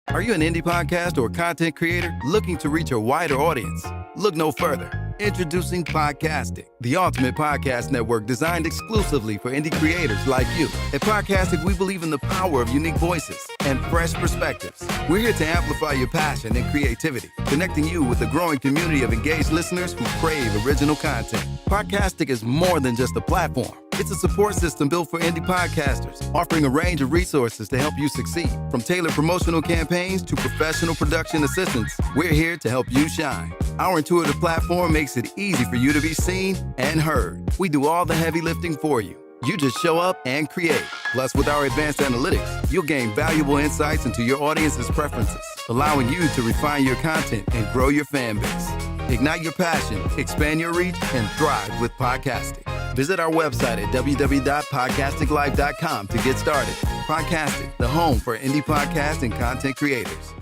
Are you an indie podcast or content creator looking to reach a wider audience? Look no further. Introducing Podcastic, the ultimate podcast network designed exclusively for indie creators like you. At Podcastic, we believe in the power of unique voices and fresh perspectives. We're here to amplify your passion and creativity, connecting you with a growing community of engaged listeners who crave original content. Podcastic is more than just a platform. It's a support system built for indie podcasters, offering a range of resources to help you succeed. From tailored promotional campaigns to professional production assistance, we're here to help you shine. Our intuitive platform makes it easy for you to be seen and heard. We do all the heavy lifting for you. You just show up and create. Plus, with our advanced analytics, you'll gain valuable insights into your audience's preferences, allowing you to refine your content and grow your fan base. Ignite your passion, expand your reach, and thrive with podcasting. Visit our website at www.podcasticlife.com to get started. Podcastic, the home for indie podcast and content creators.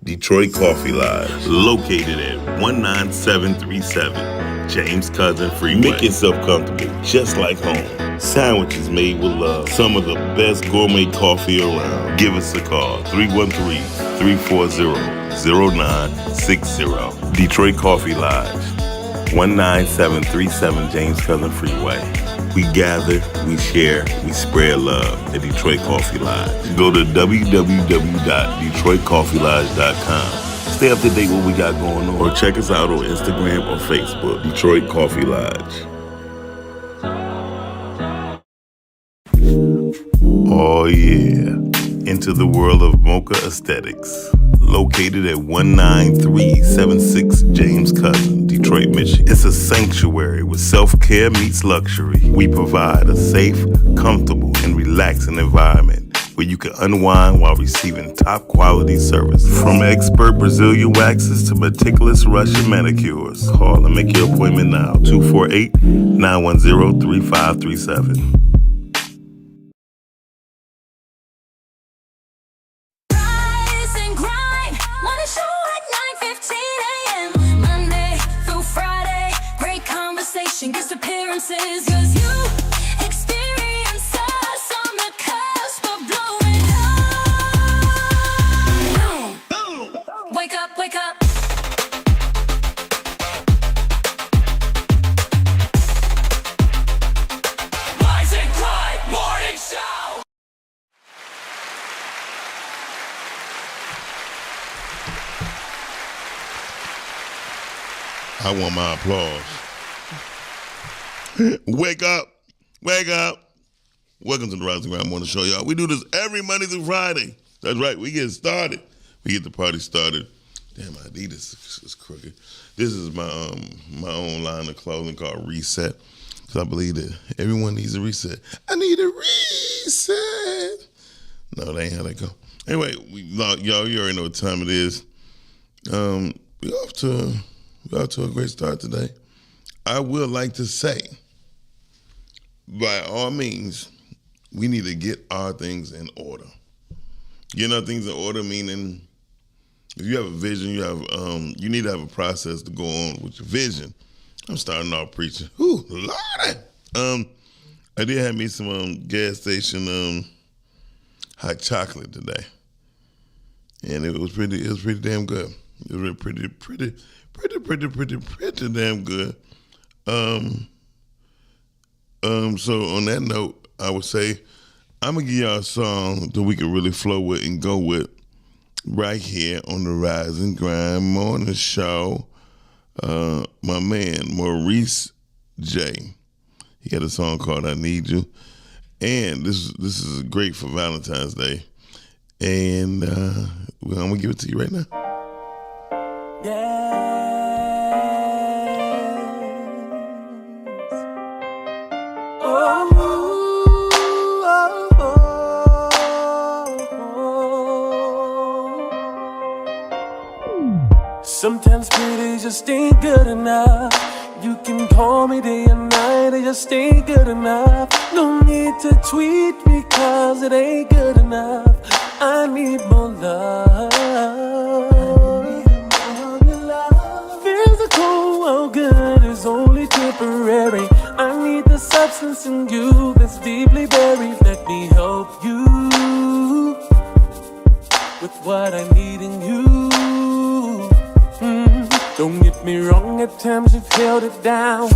Detroit Coffee Lodge, located at 19737 James Cousin Freeway. Make yourself comfortable, just like home. Sandwiches made with love. Some of the best gourmet coffee around. Give us a call, 313-340-0960. Detroit Coffee Lodge, 19737 James Cousin Freeway. We gather, we share, we spread love at Detroit Coffee Lodge. Go to www.detroitcoffeelodge.com. Stay up to date what we got going on. Or check us out on Instagram or Facebook, Detroit Coffee Lodge. Oh yeah, into the world of mocha aesthetics. Located at 19376 James Cousin, Detroit, Michigan. It's a sanctuary with self-care meets luxury. We provide a safe, comfortable, and relaxing environment where you can unwind while receiving top-quality service. From expert Brazilian waxes to meticulous Russian manicures. Call and make your appointment now, 248-910-3537. Guest appearances, cause you experience us on the cusp of blowing up. Boom. Wake up, wake up. Rise and Grind Morning Show. I want my applause. Wake up. Wake up. Welcome to the Rise and Grind Morning Show, y'all. We do this every Monday through Friday. That's right. We get started. We get the party started. Damn, my Adidas is crooked. This is my own line of clothing called Reset. Because I believe that everyone needs a reset. I need a reset. No, that ain't how that go. Anyway, y'all, you already know what time it is. We off to a great start today. I would like to say, by all means, we need to get our things in order. Getting our things in order meaning if you have a vision, you need to have a process to go on with your vision. I'm starting off preaching. Ooh, Lordy. I did have me some gas station hot chocolate today, and it was pretty damn good. It was really pretty damn good. So on that note, I would say I'm gonna give y'all a song that we can really flow with and go with right here on the Rise and Grind Morning Show. My man Maurice J. He had a song called "I Need You," and this is great for Valentine's Day. And I'm gonna give it to you right now. Sometimes pretty just ain't good enough. You can call me day and night, it just ain't good enough. No need to tweet me cause it ain't good enough. I need more love. Physical, well good is only tip temporary. I need the substance in you that's deeply buried. Let me help you with what I need in you. Don't get me wrong, at times you've held it down.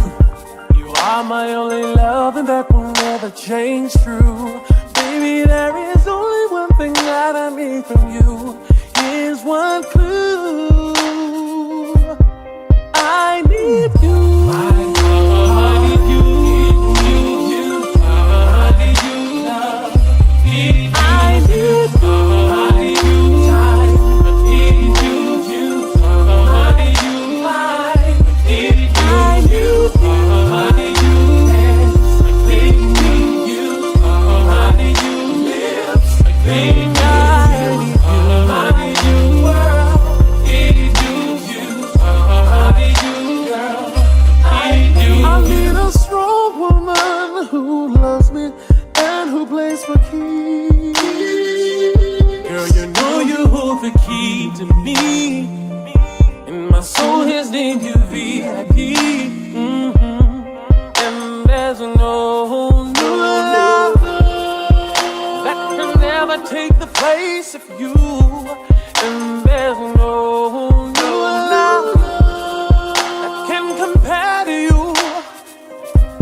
You are my only love, and that will never change. True, baby, there is only one thing that I need from you. Here's one clue: I need you. I need you. I need you. I need you. To me, and my soul has named you VIP. And there's no love that can ever take the place of you. And there's no love that can compare to you.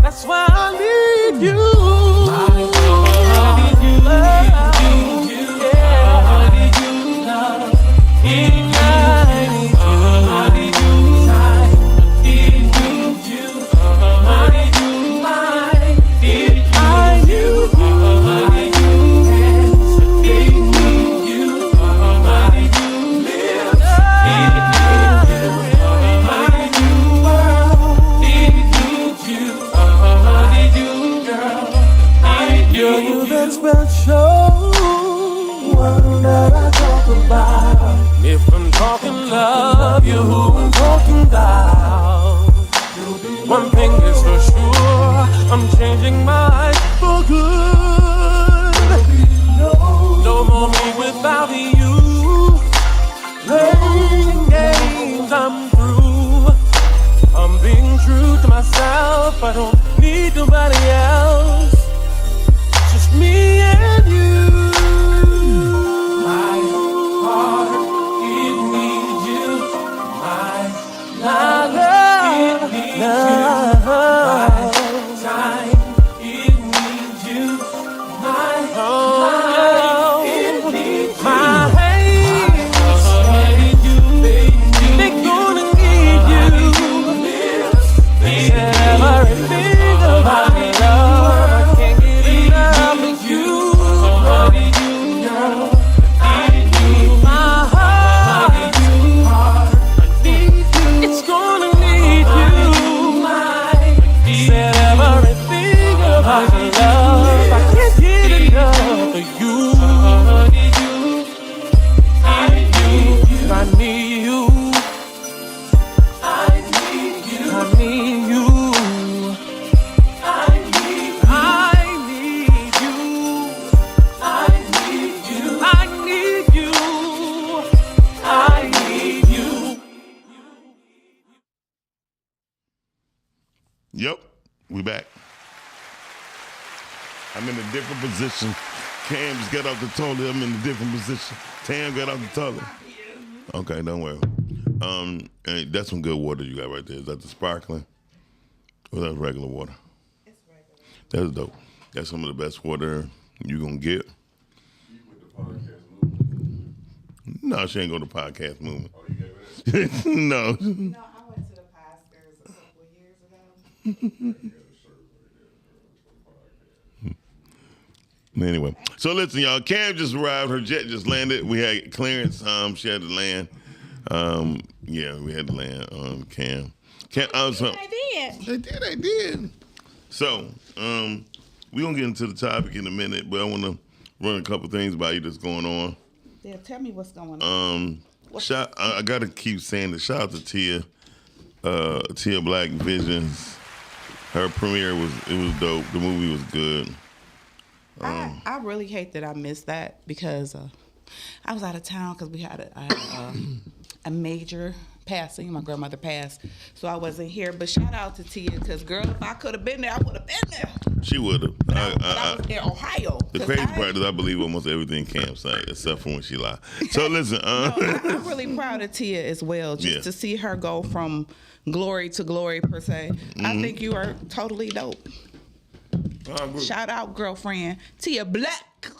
That's why I need you. If I'm talking love, you're who I'm talking about. One thing is for sure, I'm changing my life for good. No more me without you. Playing games, I'm through. I'm being true to myself, I don't need nobody else. Just me and you. Yep, we back. I'm in a different position. Cam just got off the toilet. I'm in a different position. Tam got off the toilet. Okay, don't worry. Hey, that's some good water you got right there. Is that the sparkling? Or that's regular water? It's regular. That's dope. That's some of the best water you gonna get. You went to podcast movement? No, she ain't go to podcast movement. Oh, you gave it? No. No, I went to the pastors a couple of years ago. Anyway, so listen, y'all. Cam just arrived. Her jet just landed. We had clearance. She had to land. Yeah, we had to land. Cam. I did. So, we're gonna get into the topic in a minute, but I want to run a couple things by you that's going on. Yeah, tell me what's going on. I gotta keep saying this. Shout out to Tia Black Visions. Her premiere was dope. The movie was good. I really hate that I missed that because I was out of town because we had a major passing. My grandmother passed, so I wasn't here. But shout out to Tia, because girl, if I could have been there, I would have been there. She would have. But I was in Ohio. The crazy part is I believe almost everything campsite except for when she lied. So listen, I'm really proud of Tia as well. Just Yeah. to see her go from glory to glory per se. I think you are totally dope. I agree. Shout out, girlfriend Tia Black.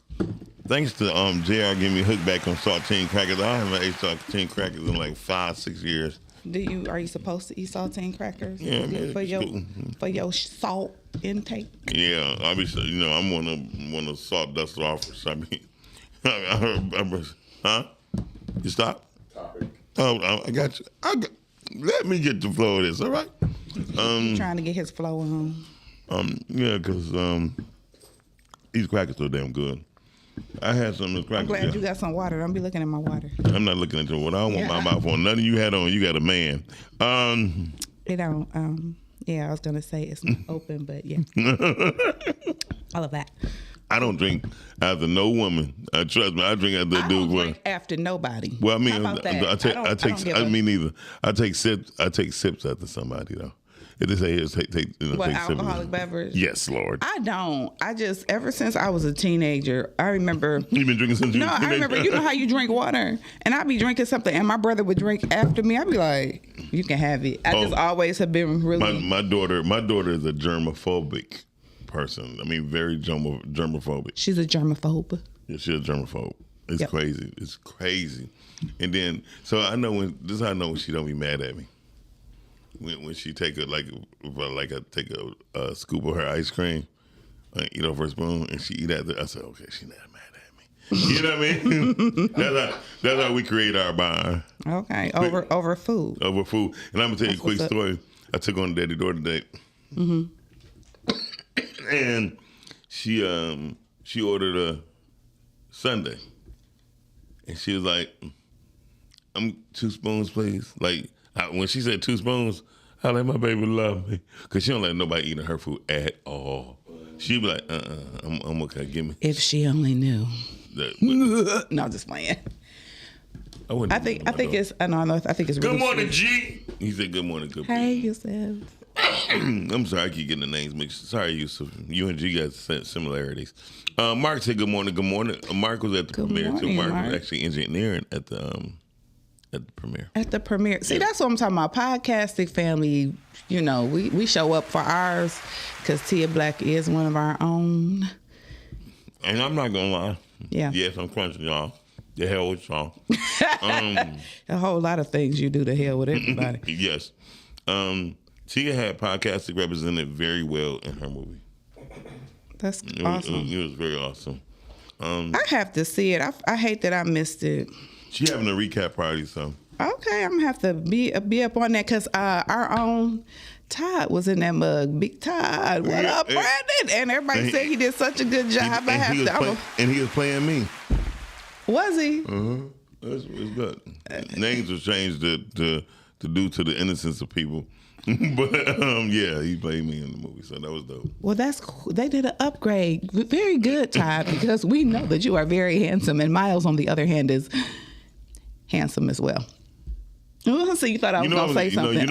Thanks to JR giving me hooked back on saltine crackers. I haven't ate saltine crackers in like 5-6 years. Are you supposed to eat saltine crackers? Yeah, man, for it's your cool. for your salt intake. Yeah, obviously, I'm one of salt dust offers. I mean, huh? You stop? Topic. Oh, I got you. Let me get the flow of this, all right? Trying to get his flow on. Yeah, because these crackers are damn good. I had some of the crackers. I'm glad you got some water. Don't be looking at my water. I'm not looking at your water. I don't want my mouth on. Nothing you had on. You got a man. It don't. Yeah, I was gonna say it's not open, but yeah, all of that. I don't drink after no woman. Trust me, I drink after a I dude. don't Well, drink after nobody. well, I mean, How about that? I take. give I a- mean, neither. I take sips. I take sips after somebody though. If they say here, take What, take sips. alcoholic beverage? Yes, Lord. I don't. I just, ever since I was a teenager, I remember. You've been drinking since you No, was a I remember. teenager? You know how you drink water, and I'd be drinking something, and my brother would drink after me. I'd be like, "You can have it." I just always have been really. My daughter is a germophobic person. I mean, very germophobic. She's a germaphobe. Yeah, she's a germaphobe. It's Yep. crazy. It's crazy. And then, so I know this is how I know when she don't be mad at me. When she take take a scoop of her ice cream, eat off her spoon, and she eat after. I said, okay, she's not mad at me. You know what I mean? that's how we create our bond Okay, over food. over food. And I'm gonna tell you a quick what's up. story. I took on a daddy-daughter date, and she ordered a sundae, and she was like, "I'm 2 spoons, please." Like when she said 2 spoons, I let my baby love me, cause she don't let nobody eat her food at all. She be like, I'm okay. Give me. If she only knew. That. No, I'm just playing. I wouldn't I do think that to my it's. I know. I think it's. daughter. Really Good morning, sweet. G. He said, "Good morning, good." Hey, Yusuf. I'm sorry, I keep getting the names mixed. Sorry, Yusuf. You and G got similarities. Mark said, "Good morning, good morning." Mark was at the Good premiere too. morning, Mark Mark. was actually engineering at the premiere. At the premiere. See, that's what I'm talking about. Podcasting family, we show up for ours because Tia Black is one of our own. And I'm not gonna lie. Yeah. Yes, I'm crunching y'all. The hell with y'all. A whole lot of things you do to hell with everybody. Yes. Tia had podcasting represented very well in her movie. That's It awesome. was, it was very awesome. I have to see it. I hate that I missed it. She having a recap party, so. Okay, I'm gonna have to be up on that because our own Todd was in that mug. Big Todd, what Yeah, up, Brandon? And everybody said he did such a good job. And he was playing me. Was he? It's good. Names was changed to due to the innocence of people. But yeah, he played me in the movie, so that was dope. Well, that's cool. They did an upgrade. Very good, Todd, because we know that you are very handsome, and Miles, on the other hand, is handsome as well. So you thought I was gonna say something? You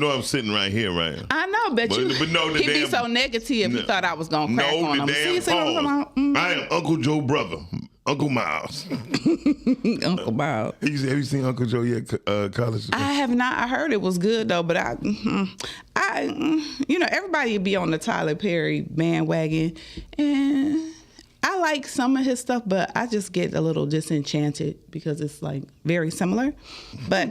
know I'm sitting right here, right? I know, but no, the he'd be damn- so negative. You thought I was gonna crack on No, him. the damn See what I'm talking about? pause. I am Uncle Joe's brother, Uncle Miles. Uncle Miles. Have you seen Uncle Joe yet? College. I have not. I heard it was good though, but everybody be on the Tyler Perry bandwagon, and I like some of his stuff, but I just get a little disenchanted because it's like very similar. But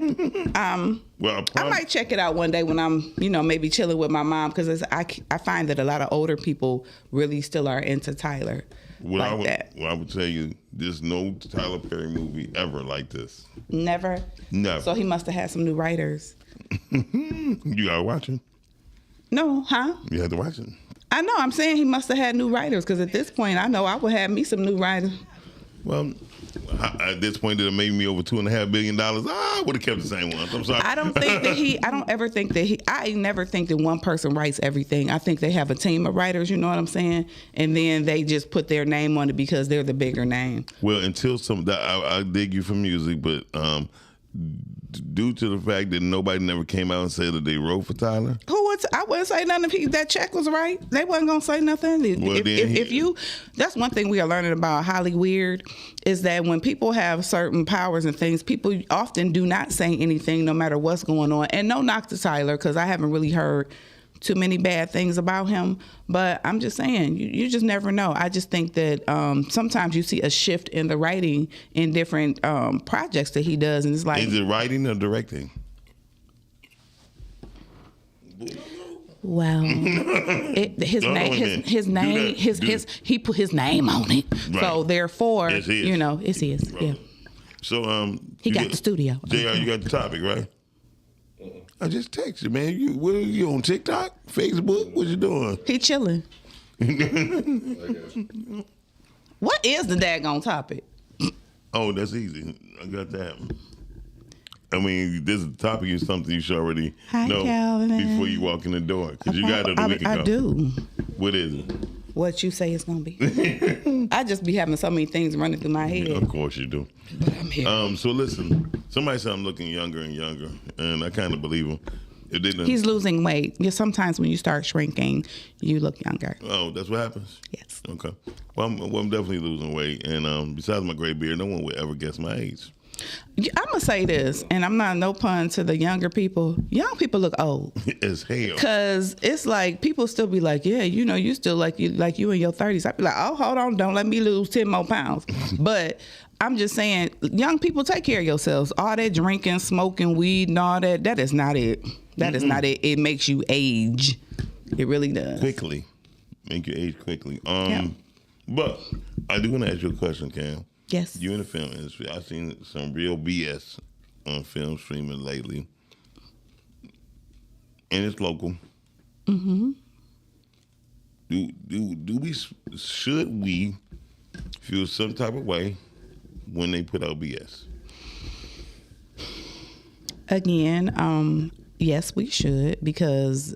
Well, I might check it out one day when I'm, maybe chilling with my mom because I find that a lot of older people really still are into Tyler that. I would tell you, there's no Tyler Perry movie ever like this. Never. Never. So he must have had some new writers. You gotta watch it. No, huh? You have to watch it. I know. I'm saying he must have had new writers because at this point, I know I would have me some new writers. Well, at this point, it made me over $2.5 billion. I would have kept the same ones. I'm sorry. I don't think that I don't ever think that I never think that one person writes everything. I think they have a team of writers, you know what I'm saying? And then they just put their name on it because they're the bigger name. Well, until I dig you for music, but due to the fact that nobody never came out and said that they wrote for Tyler? I wouldn't say nothing if that check was right. They wasn't gonna say nothing. Well, That's one thing we are learning about Hollywood is that when people have certain powers and things, people often do not say anything no matter what's going on. And no knock to Tyler, because I haven't really heard too many bad things about him, but I'm just saying you just never know. I just think that sometimes you see a shift in the writing in different projects that he does, and it's like, is it writing or directing? well, his he put his name on it, Right. so therefore, It's his. it's his. Yeah, So he got the studio. JR, you got the topic, right? I just text you, man. You on TikTok, Facebook? What you doing? He chilling. What is the daggone topic? Oh, that's easy. I got that. I mean, this topic is something you should already Hi, know Calvin. before you walk in the door, because you got it a week ago. I do. What is it? What you say it's gonna be. I just be having so many things running through my head. Of course you do. But I'm here. So listen, somebody said I'm looking younger and younger, and I kind of believe him. It didn't. He's losing weight. Sometimes when you start shrinking, you look younger. Oh, that's what happens? Yes. Okay. Well, I'm definitely losing weight, and besides my gray beard, no one would ever guess my age. I'm gonna say this, and I'm not no pun to the younger people. Young people look old. As hell. Cause it's like people still be like, yeah, you still like you in your 30s. I'd be like, oh, hold on, don't let me lose 10 more pounds. But I'm just saying, young people, take care of yourselves. All that drinking, smoking, weed, and all that is not it. That is not it. It makes you age. It really does. Quickly. Make you age quickly. Yeah. But I do want to ask you a question, Cam. Yes. You in the film industry. I've seen some real BS on film streaming lately. And it's local. Mm-hmm. Should we feel some type of way when they put out BS? Again, yes, we should, because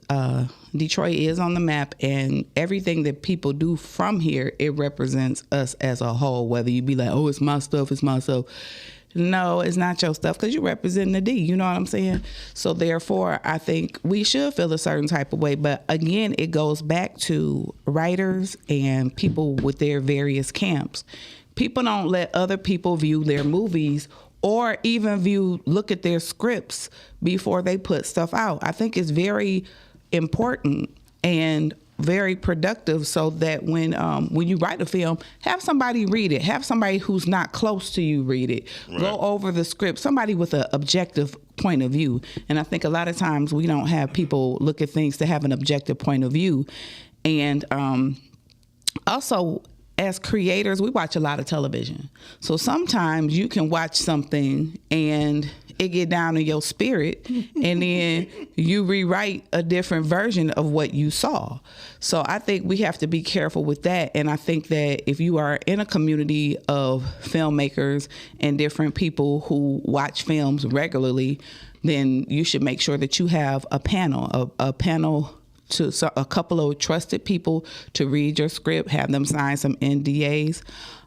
Detroit is on the map, and everything that people do from here, it represents us as a whole. Whether you be like, oh, it's my stuff, it's my stuff. No, it's not your stuff, because you represent the D. You know what I'm saying? So therefore, I think we should feel a certain type of way. But again, it goes back to writers and people with their various camps. People don't let other people view their movies or even look at their scripts before they put stuff out. I think it's very important and very productive, so that when you write a film, have somebody read it. Have somebody who's not close to you read it. Right. Go over the script. Somebody with an objective point of view. And I think a lot of times we don't have people look at things to have an objective point of view. And also, as creators, we watch a lot of television. So sometimes you can watch something and it get down in your spirit, and then you rewrite a different version of what you saw. So I think we have to be careful with that. And I think that if you are in a community of filmmakers and different people who watch films regularly, then you should make sure that you have a panel to a couple of trusted people to read your script, have them sign some NDAs.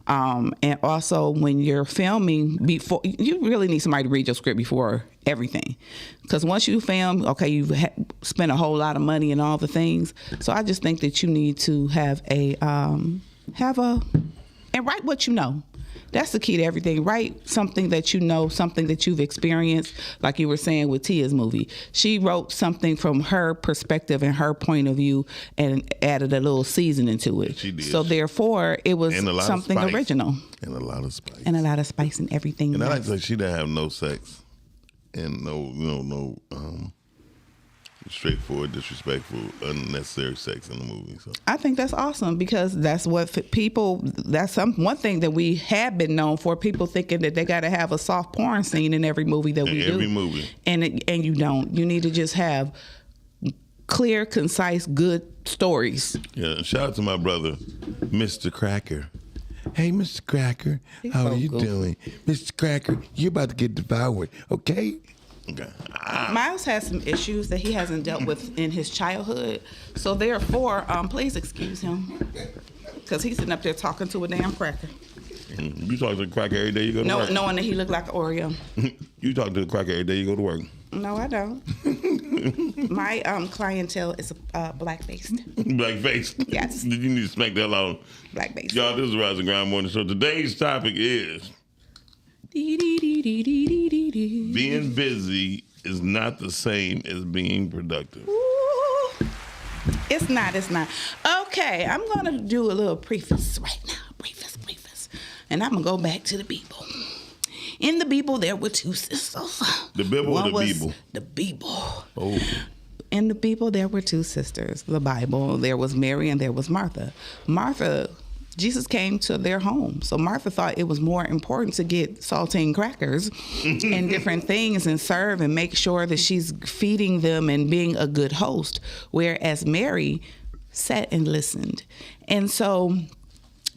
And also, when you're filming, before you really need somebody to read your script before everything, because once you film, okay, you've spent a whole lot of money and all the things. So I just think that you need to have and write what you know. That's the key to everything. Write something that you know, something that you've experienced. Like you were saying with Tia's movie, she wrote something from her perspective and her point of view, and added a little seasoning to it. She did. So therefore, it was something original. And a lot of spice. And a lot of spice and everything. And I like to say she didn't have no sex and no straightforward, disrespectful, unnecessary sex in the movie. So I think that's awesome, because that's what one thing that we have been known for, people thinking that they got to have a soft porn scene in every movie that we do. Every movie. And you don't. You need to just have clear, concise, good stories. Yeah, shout out to my brother, Mr. Cracker. Hey, Mr. Cracker, how are you doing? Mr. Cracker, you're about to get devoured, okay? Okay. Miles has some issues that he hasn't dealt with in his childhood, so therefore, please excuse him, because he's sitting up there talking to a damn cracker. You talk to the cracker every day you go to work. Knowing that he looked like an Oreo. You talk to the cracker every day you go to work. No, I don't. My clientele is black-based. Black-faced? Yes. You need to smack that out. Black-based. Y'all, this is Rise and Grind Morning Show. Today's topic is being busy is not the same as being productive. Ooh. It's not. Okay, I'm going to do a little preface right now. Preface. And I'm going to go back to the Bible. In the Bible, there were two sisters. The Bible or the Bible? The Bible. Oh. In the Bible, there were two sisters. The Bible, there was Mary and there was Martha. Jesus came to their home. So Martha thought it was more important to get saltine crackers and different things and serve and make sure that she's feeding them and being a good host. Whereas Mary sat and listened. And so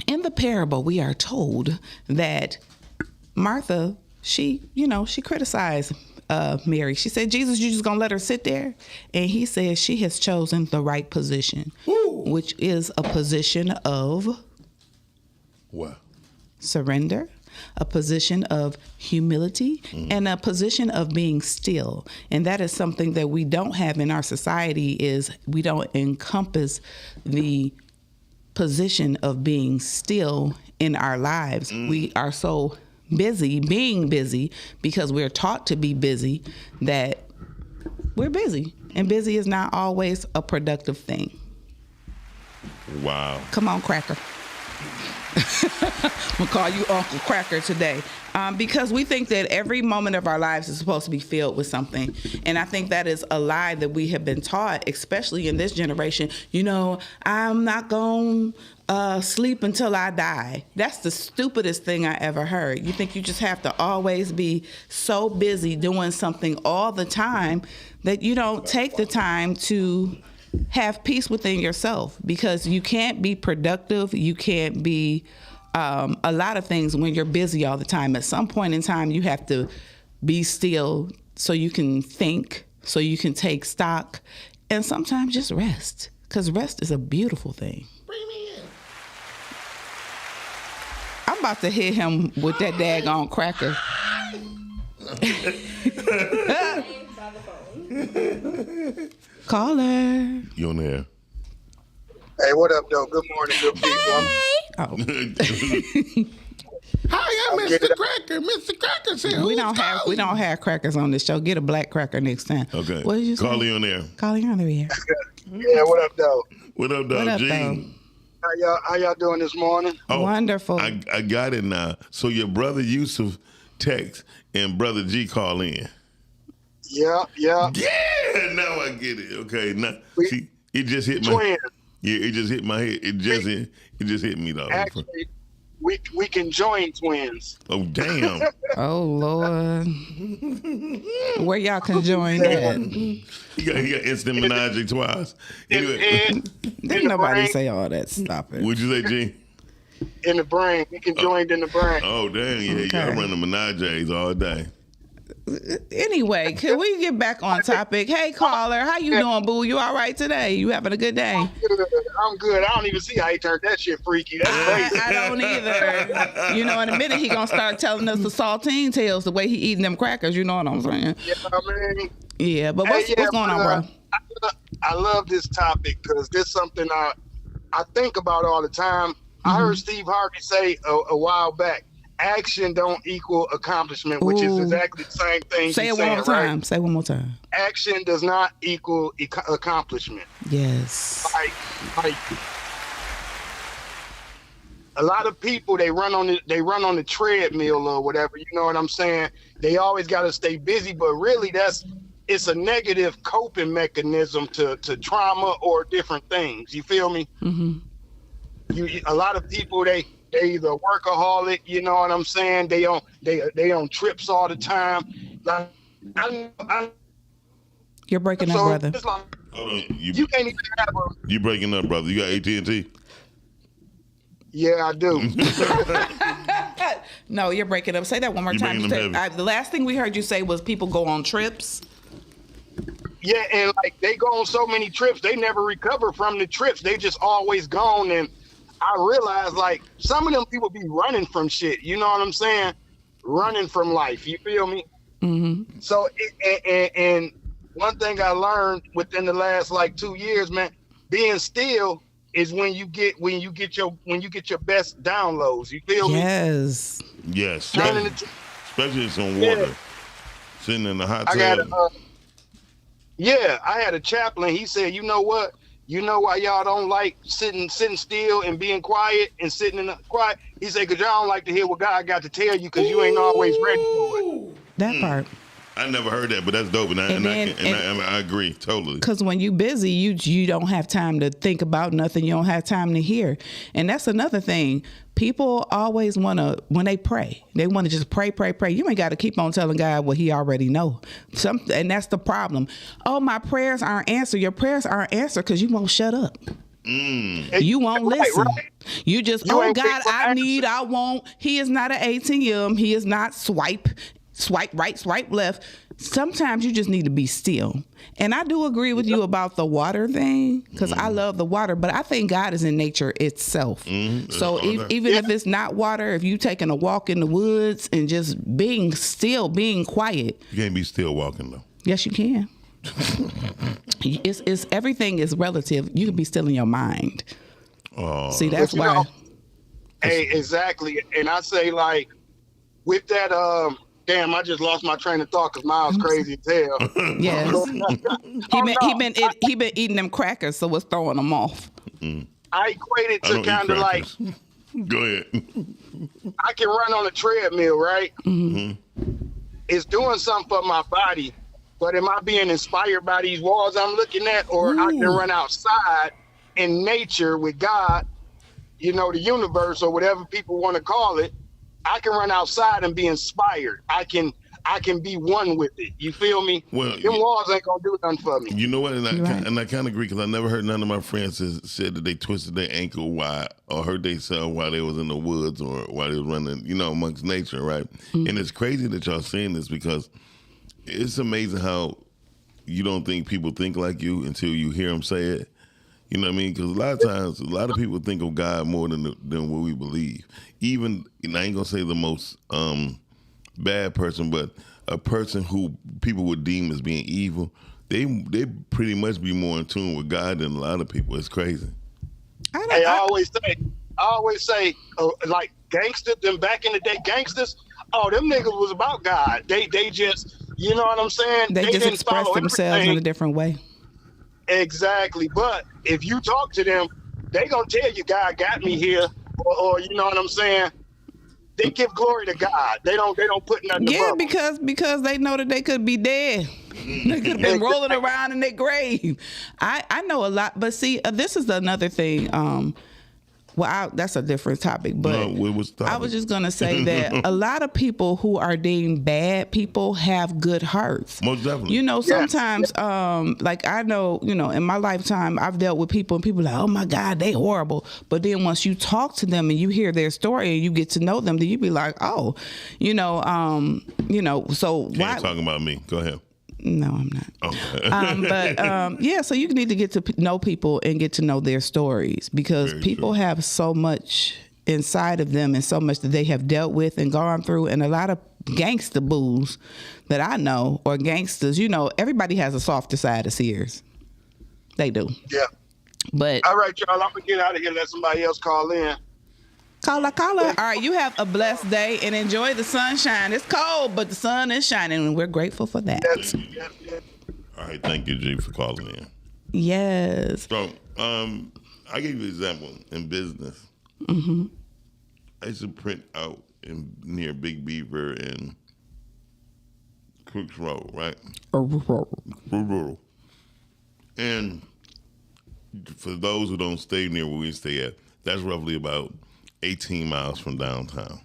in the parable, we are told that Martha, she criticized Mary. She said, Jesus, you just gonna let her sit there? And he said she has chosen the right position, which is a position of what? Surrender, a position of humility, and a position of being still. And that is something that we don't have in our society, is we don't encompass the position of being still in our lives. We are so busy being busy because we're taught to be busy that we're busy, and busy is not always a productive thing. Wow. Come on, Cracker. I'm gonna call you Uncle Cracker today, because we think that every moment of our lives is supposed to be filled with something, and I think that is a lie that we have been taught, especially in this generation. I'm not gonna sleep until I die. That's the stupidest thing I ever heard. You think you just have to always be so busy doing something all the time that you don't take the time to have peace within yourself, because you can't be productive. You can't be a lot of things when you're busy all the time. At some point in time, you have to be still so you can think, so you can take stock, and sometimes just rest, because rest is a beautiful thing. Bring me in. I'm about to hit him with that daggone cracker. Caller. You on there? Hey, what up, though? Good morning, good people. Hi, I'm Mr. Cracker. Mr. Cracker said, We don't have crackers on this show. Get a black cracker next time. Okay. What did you say? Carly on there. Carly on there. Yeah. Yeah, what up, though? What up, dog? What up, G? though? How y'all doing this morning? Oh, Wonderful. I got it now. So your brother Yusuf text and brother G call in. Yeah. Yeah, now I get it. Okay, now see, it just hit my Twins. Yeah, it just hit my head. It just hit me though. Actually, we can join twins. Oh damn. Oh Lord. Where y'all can join that? He got instant menage twice. Anyway, Didn't nobody say all that. Stop it. what'd you say, G? In the brain. We can join in the brain. Oh damn, yeah, Okay. y'all run the menages all day. Anyway, can we get back on topic? Hey, caller, how you doing, boo? You all right today? You having a good day? I'm good. I don't even see how he turned that shit freaky. That's crazy. I don't either. In a minute he gonna start telling us the saltine tales, the way he eating them crackers. You know what I'm saying? Yeah, I mean, Yeah, but what's going on, bro? I love this topic because this is something I think about all the time. I heard Steve Harvey say a while back, action don't equal accomplishment, which is exactly the same thing. Say it he's one saying, more time. right? Say it one more time. Action does not equal accomplishment. Yes. Like a lot of people, they run on the treadmill or whatever. You know what I'm saying? They always got to stay busy, but really it's a negative coping mechanism to trauma or different things. You feel me? Mm-hmm. A lot of people, they either workaholic, you know what I'm saying? They on trips all the time. Like, You're breaking up, brother. it's like, Hold on, you can't even have a. you breaking up, brother? You got AT&T? Yeah, I do. No, you're breaking up. Say that one more You time. breaking them heavy. The last thing we heard you say was people go on trips. Yeah, and like they go on so many trips, they never recover from the trips. They just always gone. And I realized like some of them people be running from shit. You know what I'm saying? Running from life. You feel me? Mm-hmm. So, and one thing I learned within the last like 2 years, man, being still is when you get your best downloads. You feel me? Yes. Yes, Turning especially it's on Yeah. water. Sitting in the hot I tub. got I had a chaplain. He said, you know what? You know why y'all don't like sitting still and being quiet and sitting in the quiet? He said, because y'all don't like to hear what God got to tell you because you ain't always ready for it. That part. I never heard that, but that's dope, and I agree totally. Because when you busy, you don't have time to think about nothing. You don't have time to hear, and that's another thing. People always want to, when they pray, they want to just pray. You ain't got to keep on telling God what He already know. And that's the problem. Oh, my prayers aren't answered. Your prayers aren't answered because you won't shut up. You won't listen. Right. You just, You oh ain't God, big for I need, I won't. He is not an ATM. He is not swipe right, swipe left. Sometimes you just need to be still. And I do agree with you about the water thing, because I love the water, but I think God is in nature itself. So even if it's not water, if you taking a walk in the woods and just being still, being quiet. You can't be still walking though. Yes, you can. It's everything is relative. You can be still in your mind. See, that's You why. know, hey, exactly. And I say like with that, damn, I just lost my train of thought because mine's crazy as hell. Yes. Oh, he been eating them crackers, so it's throwing him off. I equate it I to don't eat kind of like crackers. Go ahead. I can run on a treadmill, right? It's doing something for my body, but am I being inspired by these walls I'm looking at, or I can run outside in nature with God, you know, the universe or whatever people want to call it. I can run outside and be inspired. I can be one with it. You feel me? Well, Them walls ain't gonna do nothing for me. You know what? And Right. I kind of agree because I never heard none of my friends said that they twisted their ankle or hurt themselves while they was in the woods or while they was running, you know, amongst nature, right? And it's crazy that y'all saying this because it's amazing how you don't think people think like you until you hear them say it. You know what I mean? Because a lot of times, a lot of people think of God more than what we believe. Even, and I ain't gonna say the most bad person, but a person who people would deem as being evil, they pretty much be more in tune with God than a lot of people. It's crazy. Hey, I always say, like gangsters, them back in the day gangsters. Oh, them niggas was about God. They just, you know what I'm saying? They just didn't express follow themselves everything. in a different way. Exactly. But if you talk to them, they gonna tell you God got me here, or you know what I'm saying? They give glory to God. They don't put nothing Yeah, above them. because they know that they could be dead. They could have been rolling around in their grave. I know a lot, but see, this is another thing. That's a different topic, but No, what was the I topic? was just gonna say that a lot of people who are deemed bad people have good hearts. Most definitely. You know, sometimes, like I know, you know, in my lifetime, I've dealt with people and people are like, oh my God, they horrible. But then once you talk to them and you hear their story and you get to know them, then you be like, oh, so Can't why? talk about me. Go ahead. No, I'm not. Okay. Yeah, so you need to get to know people and get to know their stories because Very people true. have so much inside of them and so much that they have dealt with and gone through. And a lot of gangster boos that I know, or gangsters, you know, everybody has a softer side of Sears. They do. Yeah. But All right, y'all. I'm gonna get out of here. Let somebody else call in. caller. All right, you have a blessed day and enjoy the sunshine. It's cold, but the sun is shining and we're grateful for that. Yes. All right. Thank you, G, for calling in. Yes. So, I give you an example in business. I used to print out near Big Beaver and Crooks Road, right? Rural. And for those who don't stay near where we stay at, that's roughly about 18 miles from downtown,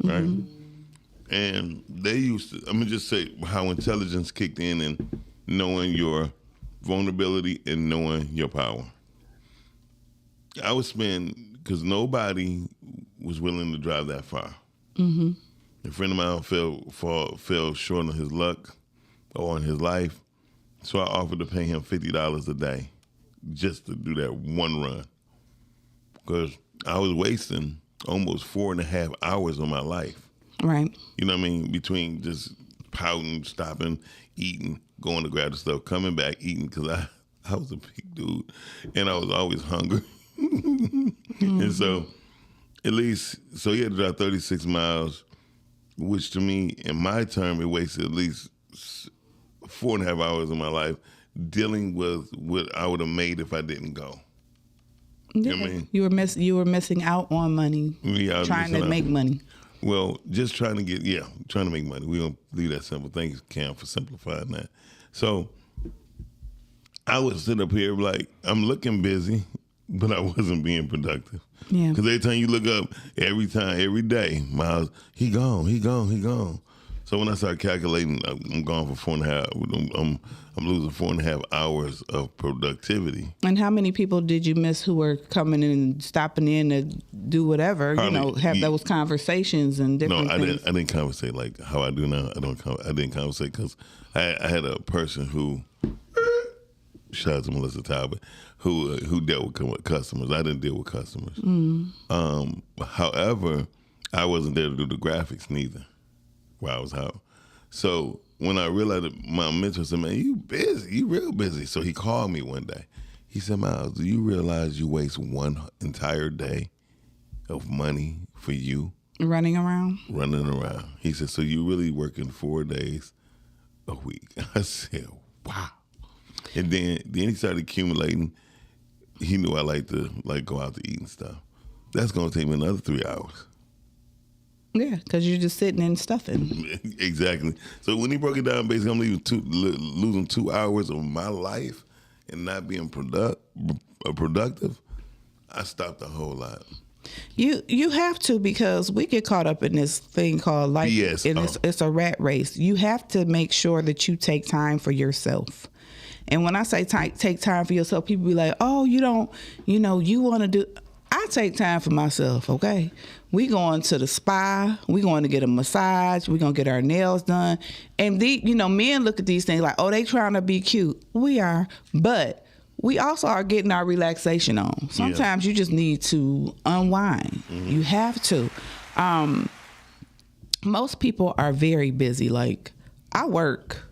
right? And they used to, I'm gonna just say how intelligence kicked in and knowing your vulnerability and knowing your power. I would spend, because nobody was willing to drive that far. A friend of mine fell short on his luck or in his life, so I offered to pay him $50 a day just to do that one run. Because I was wasting almost 4.5 hours of my life. Right. You know what I mean? Between just pouting, stopping, eating, going to grab the stuff, coming back, eating, because I was a big dude and I was always hungry. And so, at least, so he had to drive 36 miles, which to me, in my term, it wasted at least 4.5 hours of my life dealing with what I would have made if I didn't go. You know what I mean? You were missing out on money, trying to make money. Well, just trying to make money. We don't leave that simple. Thank you, Cam, for simplifying that. So I would sit up here like, I'm looking busy, but I wasn't being productive. Yeah. Because every time you look up, every day, Miles, he gone. So when I start calculating, I'm gone for 4.5. I'm losing 4.5 hours of productivity. And how many people did you miss who were coming in and stopping in to do whatever? Have those conversations and different things? I didn't conversate like how I do now. I didn't conversate because I had a person who, shout out to Melissa Talbot, who dealt with customers. I didn't deal with customers. However, I wasn't there to do the graphics neither while I was out. So when I realized that, my mentor said, man, you busy, you real busy. So he called me one day. He said, Miles, do you realize you waste one entire day of money for you? Running around? Running around. He said, so you really working 4 days a week? I said, wow. And then he started accumulating. He knew I like to go out to eat and stuff. That's going to take me another 3 hours. Yeah, because you're just sitting and stuffing. Exactly. So when he broke it down, basically I'm losing 2 hours of my life and not being productive. I stopped a whole lot. You have to, because we get caught up in this thing called life. Yes. And it's a rat race. You have to make sure that you take time for yourself. And when I say take time for yourself, people be like, oh, you don't, you want to do. I take time for myself, okay? We going to the spa. We going to get a massage. We going to get our nails done. And men look at these things like, oh, they trying to be cute. We are. But we also are getting our relaxation on. Sometimes you just need to unwind. Mm-hmm. You have to. Most people are very busy. Like, I work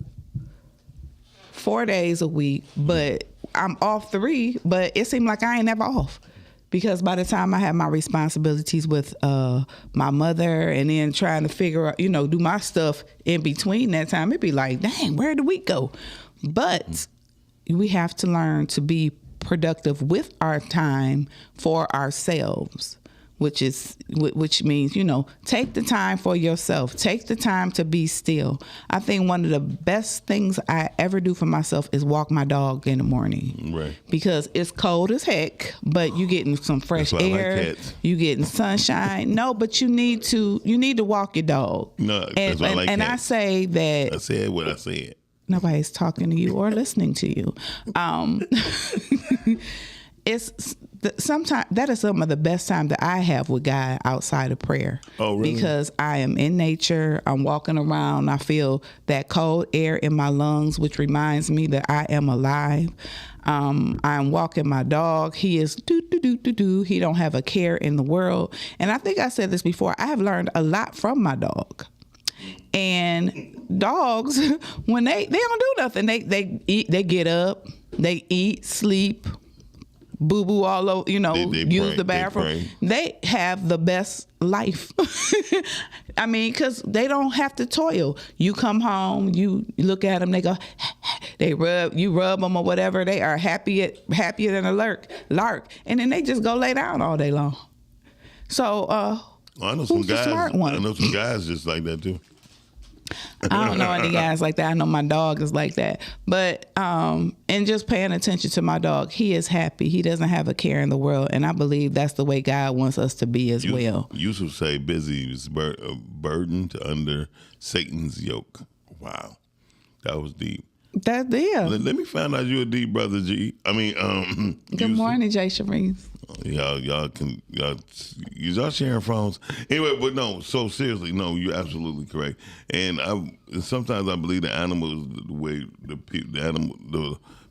4 days a week, but I'm off 3, but it seemed like I ain't never off. Because by the time I have my responsibilities with my mother and then trying to figure out, do my stuff in between that time, it'd be like, dang, where did the week go? But we have to learn to be productive with our time for ourselves, which means, take the time for yourself. Take the time to be still. I think one of the best things I ever do for myself is walk my dog in the morning. Right. Because it's cold as heck, but you getting some fresh air. You getting sunshine. No, but you need to walk your dog. No, that's why I like cats. I say that. I said what I said. Nobody's talking to you or listening to you. Sometimes that is some of the best time that I have with God outside of prayer. Oh, really? Because I am in nature. I'm walking around. I feel that cold air in my lungs, which reminds me that I am alive. I'm walking my dog. He is do. He don't have a care in the world. And I think I said this before. I have learned a lot from my dog. And dogs, when they don't do nothing, they eat, they get up, they eat, sleep, boo-boo all over, use the bathroom. They have the best life. I mean, because they don't have to toil. You come home, you look at them, they go, you rub them or whatever. They are happier than a lark. And then they just go lay down all day long. So, I know some guys. Smart one? I know some guys just like that too. I don't know any guys like that. I know my dog is like that. But and just paying attention to my dog, he is happy. He doesn't have a care in the world, and I believe that's the way God wants us to be as well. Yusuf say busy is burdened under Satan's yoke. Wow, that was deep. That's yeah. Let me find out you a deep brother, G. I mean, good morning, Jay Sharice. Y'all sharing phones anyway, but no. So seriously, no, you're absolutely correct. And sometimes I believe the animals, the way the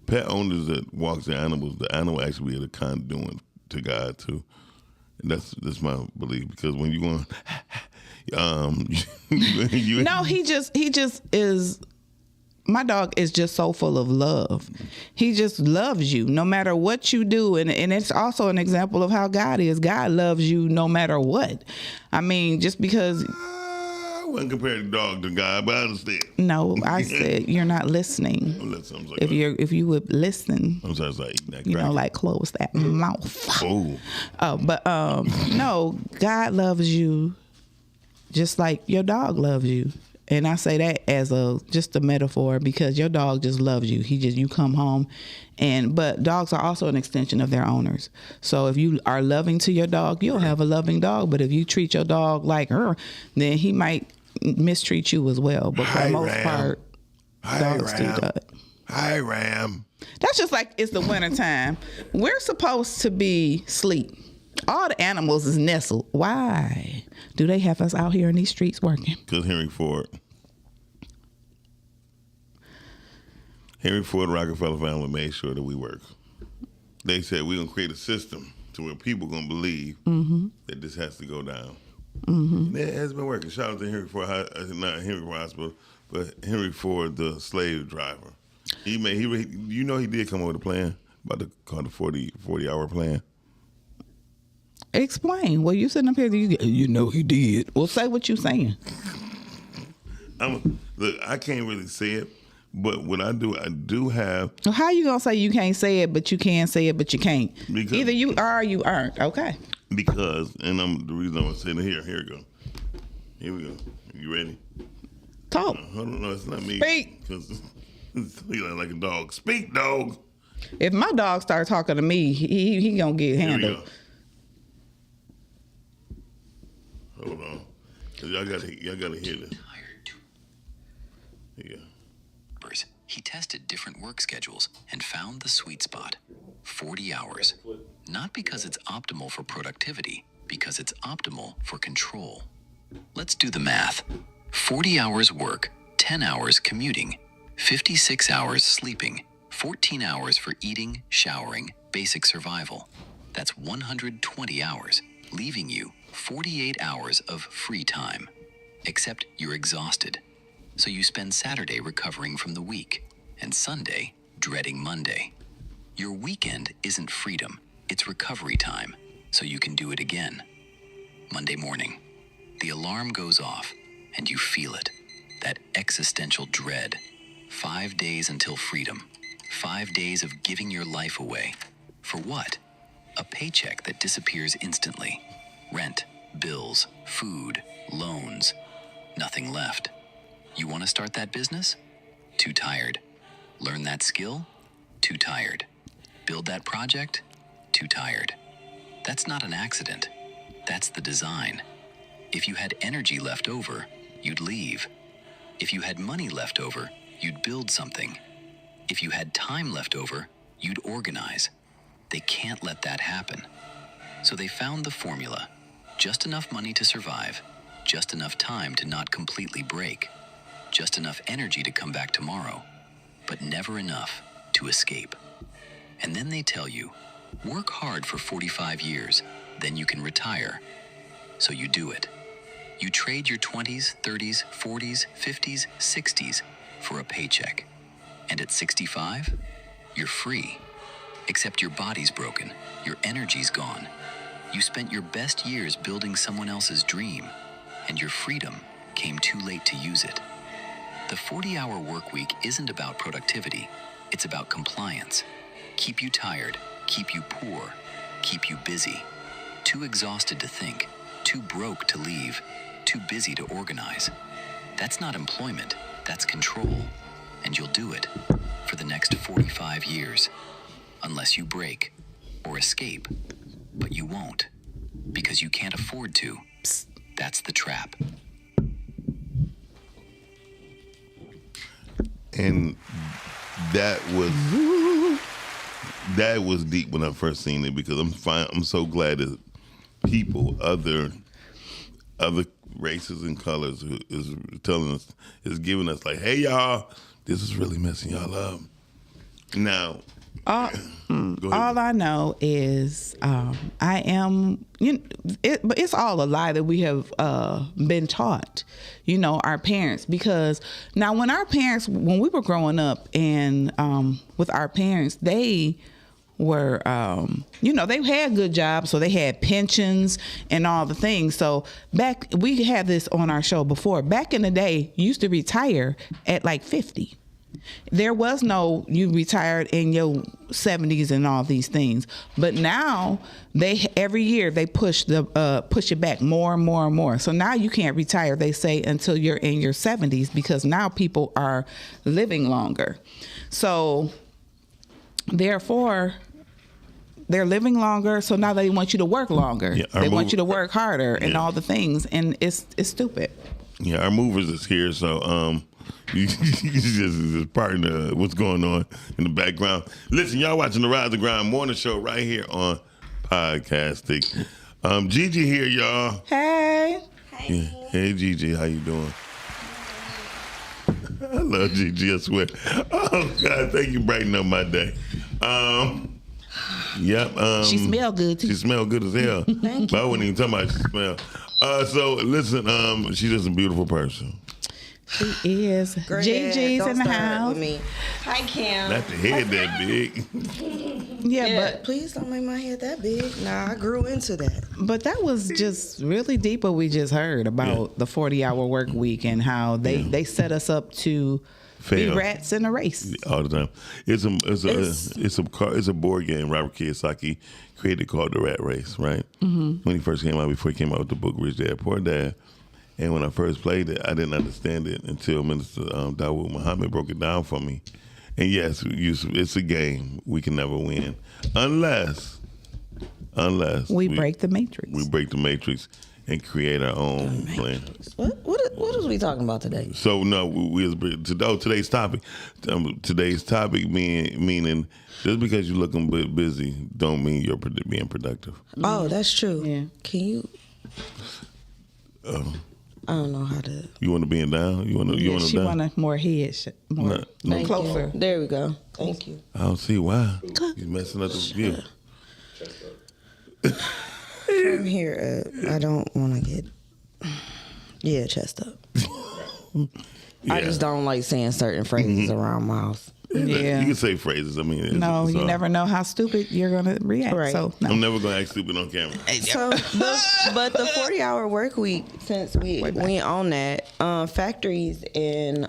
pet owners that walks the animal actually be the conduit to God too. That's my belief, because when you going, No, he just is. My dog is just so full of love. He just loves you no matter what you do. And it's also an example of how God is. God loves you no matter what. I mean, just because. I wouldn't compare the dog to God, but I understand. No, I said you're not listening. If you would listen, I'm sorry, like eating that you cracker. know, like close that mouth. Oh. But no, God loves you just like your dog loves you. And I say that as just a metaphor, because your dog just loves you. You come home, but dogs are also an extension of their owners. So if you are loving to your dog, you'll have a loving dog. But if you treat your dog like her, then he might mistreat you as well. But for the most part, dogs do that. Hi, Ram. That's just like it's the wintertime. We're supposed to be asleep. All the animals is nestled. Why do they have us out here in these streets working? Because Henry Ford, Rockefeller family made sure that we work. They said we're going to create a system to where people going to believe that this has to go down. And it has been working. Shout out to Henry Ford, not Henry Ford Hospital, but Henry Ford, the slave driver. He did come up with a plan about the 40-hour plan. Explain. Well, you sitting up here, you know he did. Well, say what you saying. Look, I can't really say it, but what I do have. Well, how you gonna say you can't say it, but you can say it, but you can't? Because, either you are or you aren't. Okay. Because, and the reason I'm sitting here. Here we go. Here we go. You ready? Talk. Hold on, no, it's not me. Speak. Because you like a dog. Speak, dog. If my dog starts talking to me, he gonna get handled. Here we go. Hold on. Y'all gotta hear this. Yeah. He tested different work schedules and found the sweet spot. 40 hours. Not because it's optimal for productivity, because it's optimal for control. Let's do the math. 40 hours work, 10 hours commuting, 56 hours sleeping, 14 hours for eating, showering, basic survival. That's 120 hours, leaving you 48 hours of free time. Except you're exhausted. So you spend Saturday recovering from the week and Sunday dreading Monday. Your weekend isn't freedom, it's recovery time, so you can do it again. Monday morning, the alarm goes off and you feel it, that existential dread. 5 days until freedom. 5 days of giving your life away. For what? A paycheck that disappears instantly. Rent, bills, food, loans. Nothing left. You want to start that business? Too tired. Learn that skill? Too tired. Build that project? Too tired. That's not an accident. That's the design. If you had energy left over, you'd leave. If you had money left over, you'd build something. If you had time left over, you'd organize. They can't let that happen. So they found the formula. Just enough money to survive, just enough time to not completely break, just enough energy to come back tomorrow, but never enough to escape. And then they tell you, work hard for 45 years, then you can retire. So you do it. You trade your 20s, 30s, 40s, 50s, 60s for a paycheck. And at 65, you're free. Except your body's broken, your energy's gone. You spent your best years building someone else's dream, and your freedom came too late to use it. The 40-hour work week isn't about productivity, it's about compliance. Keep you tired, keep you poor, keep you busy. Too exhausted to think, too broke to leave, too busy to organize. That's not employment, that's control. And you'll do it for the next 45 years. Unless you break or escape. But you won't, because you can't afford to. Psst, that's the trap. And that was deep when I first seen it, because I'm so glad that people, other races and colors, is telling us, is giving us like, hey y'all, this is really messing y'all up. Now, All Go ahead. all I know is I am, but it's all a lie that we have been taught, our parents. Because now when we were growing up and with our parents, they were, they had good jobs, so they had pensions and all the things. So we had this on our show before. Back in the day, you used to retire at like 50. There was no you retired in your 70s and all these things. But now every year they push it back more and more and more. So now you can't retire, they say, until you're in your 70s, because now people are living longer. So therefore, they're living longer, so now they want you to work longer. Yeah, they want you to work harder and all the things, and it's stupid. Yeah, our movers is here, so you just partner what's going on in the background. Listen, y'all watching the Rise and Grind morning show right here on Podcastic. GiGi here, y'all. Hey. Yeah. Hey, GiGi, how you doing? I love GiGi, I swear. Oh God, thank you for brightening up my day. Yep. She smell good too. She smell good as hell. But I wasn't even talking about she smell. So listen, she's just a beautiful person. She is. Girl, GiGi's don't in the start house. with me. Hi, Cam. Not the head that big. Yeah, Please don't make my head that big. Nah, I grew into that. but that was just really deep what we just heard about the 40-hour work week and how they set us up to be Fail. rats in a race. All the time. It's a board game Robert Kiyosaki created called The Rat Race, right? Mm-hmm. When he first came out, before he came out with the book Rich Dad Poor Dad. And when I first played it, I didn't understand it until Minister Dawood Muhammad broke it down for me. And yes, it's a game. We can never win unless We break the matrix. We break the matrix and create our own plan. What is we talking about today? So no, today's topic. Today's topic meaning just because you're looking busy don't mean you're being productive. Oh, that's true. Yeah. Can you? I don't know how to. You want to be in down? You want to? You want to she down? want more head, more No. closer. There we go. Thank you. I don't see why. You're messing up the view. From here, I don't want to get chest up. Yeah. I just don't like saying certain phrases around my house. Yeah. You can say phrases. I mean, No, you never know how stupid you're gonna react. Right. So no. I'm never gonna act stupid on camera. So, but the 40-hour work week, since we on that, factories in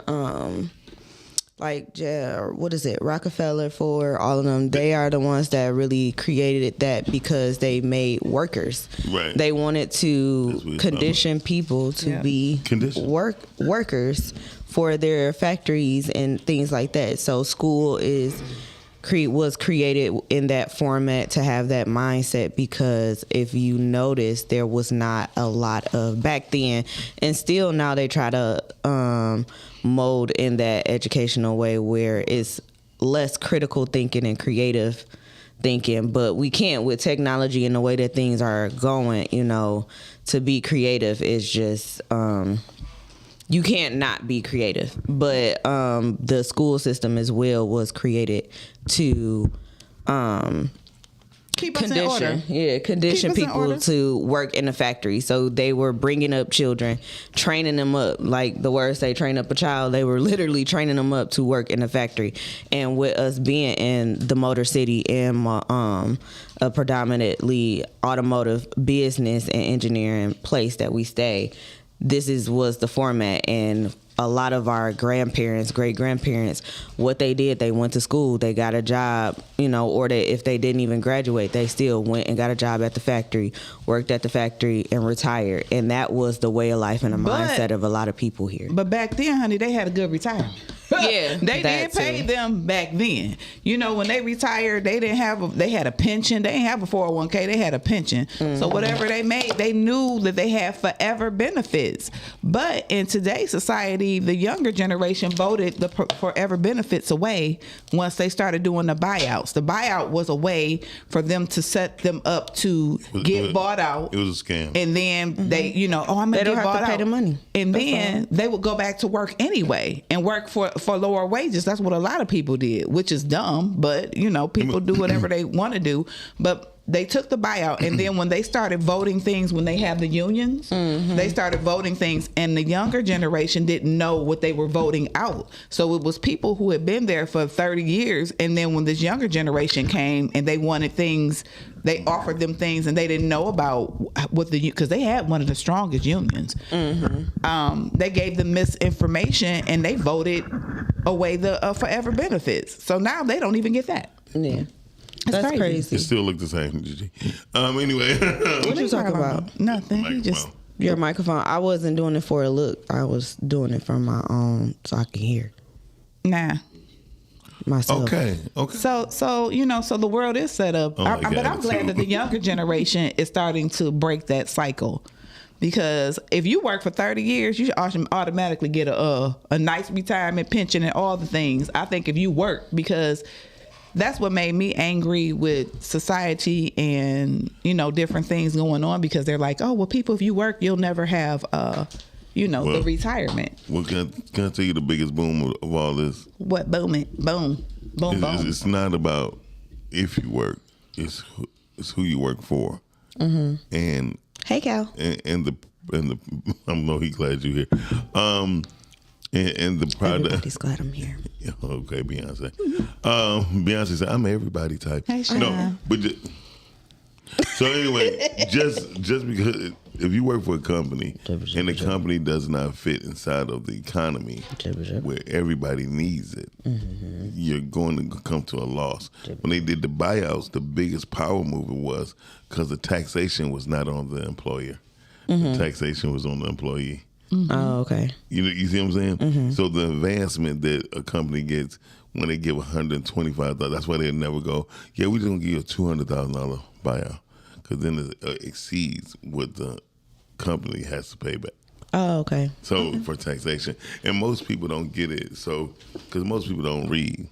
what is it, Rockefeller, Ford, all of them, they are the ones that really created that because they made workers. Right. They wanted to condition people to be workers for their factories and things like that. So school was created in that format to have that mindset, because if you notice, there was not a lot of back then, and still now they try to mold in that educational way where it's less critical thinking and creative thinking. But we can't, with technology and the way that things are going, to be creative is just you can't not be creative. But the school system as well was created to keep us in order. Condition people to work in a factory. So they were bringing up children, training them up. Like the words say, train up a child. They were literally training them up to work in a factory. And with us being in the Motor City and a predominantly automotive business and engineering place that we stay, this was the format. And a lot of our grandparents, great grandparents, what they did, they went to school, they got a job, or if they didn't even graduate, they still went and got a job at the factory, worked at the factory, and retired. And that was the way of life and the mindset of a lot of people here. But back then, honey, they had a good retirement. Yeah, they did pay them back then. When they retired, they had a pension. They didn't have a 401k. They had a pension. Mm-hmm. So whatever they made, they knew that they had forever benefits. But in today's society, the younger generation voted the forever benefits away once they started doing the buyouts. The buyout was a way for them to set them up to get bought out. It was a scam. And then they, I'm going to get bought out. Pay the money. And then they would go back to work anyway and work for for lower wages. That's what a lot of people did, which is dumb. But people do whatever they want to do. But they took the buyout, and then when they started voting things, when they have the unions, they started voting things, and the younger generation didn't know what they were voting out. So it was people who had been there for 30 years, and then when this younger generation came and they wanted things, they offered them things, and they didn't know about what because they had one of the strongest unions. They gave them misinformation, and they voted away the forever benefits. So now they don't even get that. Yeah. That's crazy. It still look the same, GiGi. Anyway. What you talking about? Nothing. Your microphone. I wasn't doing it for a look. I was doing it for my own, so I can hear. Nah. Myself. Okay. So the world is set up. But I'm glad that the younger generation is starting to break that cycle. Because if you work for 30 years, you should automatically get a nice retirement pension and all the things. I think if you work, because that's what made me angry with society and, different things going on, because they're like, oh, well, people, if you work, you'll never have, the retirement. Well, can I tell you the biggest boom of all this? What booming? Boom. Boom. It's not about if you work. It's who you work for. And hey, Cal. And the I know he's glad you're here. And the product. Everybody's glad I'm here. Okay, Beyonce. Beyonce said, "I'm everybody type." Hey, no, but so anyway, just because if you work for a company and the company does not fit inside of the economy where everybody needs it, you're going to come to a loss. When they did the buyouts, the biggest power mover was because the taxation was not on the employer. The taxation was on the employee. Oh, okay. You see what I'm saying? So the advancement that a company gets when they give $125,000, that's why they never go, yeah, we're just going to give you a $200,000 buyout, because then it exceeds what the company has to pay back. Oh, okay. So for taxation. And most people don't get it, so because most people don't read.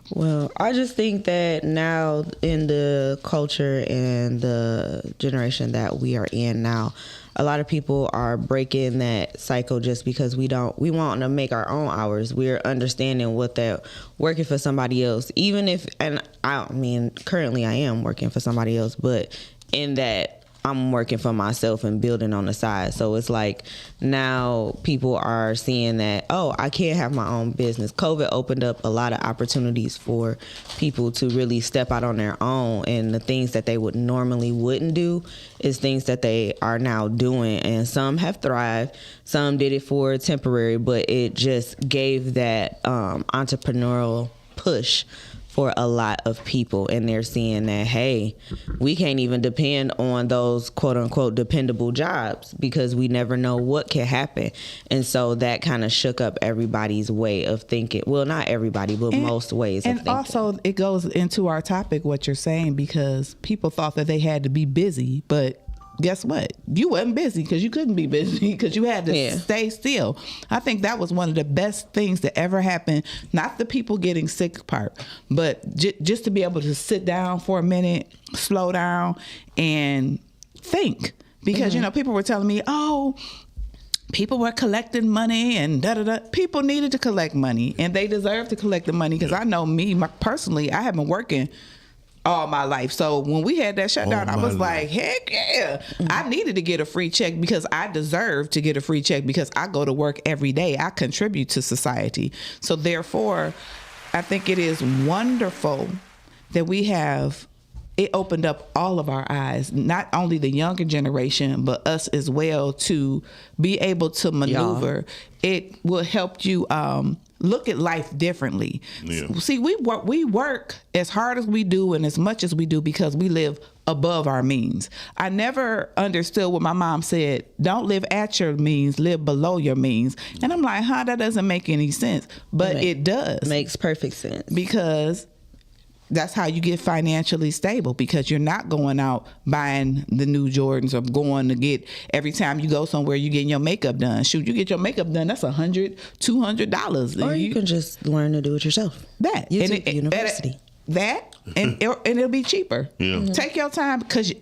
Well, I just think that now in the culture and the generation that we are in now, a lot of people are breaking that cycle just because we want to make our own hours. We're understanding what that working for somebody else, even if, and I mean, currently I am working for somebody else, but in that I'm working for myself and building on the side. So it's like now people are seeing that, oh, I can't have my own business. COVID opened up a lot of opportunities for people to really step out on their own. And the things that they wouldn't do is things that they are now doing. And some have thrived. Some did it for temporary, but it just gave that entrepreneurial push for a lot of people, and they're seeing that, hey, we can't even depend on those quote unquote dependable jobs because we never know what can happen. And so that kind of shook up everybody's way of thinking. Well, not everybody, but most ways of thinking. And also it goes into our topic, what you're saying, because people thought that they had to be busy, but guess what? You wasn't busy because you couldn't be busy because you had to stay still. I think that was one of the best things that ever happened. Not the people getting sick part, but just to be able to sit down for a minute, slow down, and think. Because, people were telling me, oh, people were collecting money and da-da-da. People needed to collect money, and they deserve to collect the money, because I know me, personally, I have been working all my life. So when we had that shutdown, I was like, heck yeah. I needed to get a free check because I deserve to get a free check because I go to work every day. I contribute to society. So therefore, I think it is wonderful that it opened up all of our eyes, not only the younger generation, but us as well, to be able to maneuver. It will help you look at life differently. Yeah. See, we work as hard as we do and as much as we do because we live above our means. I never understood what my mom said, don't live at your means, live below your means. And I'm like, that doesn't make any sense. But it does. Makes perfect sense. Because that's how you get financially stable, because you're not going out buying the new Jordans or going to get, every time you go somewhere, you're getting your makeup done. Shoot, you get your makeup done, that's $100, $200. Or you can just learn to do it yourself. That. You took university. That, and it'll be cheaper. Yeah. Take your time because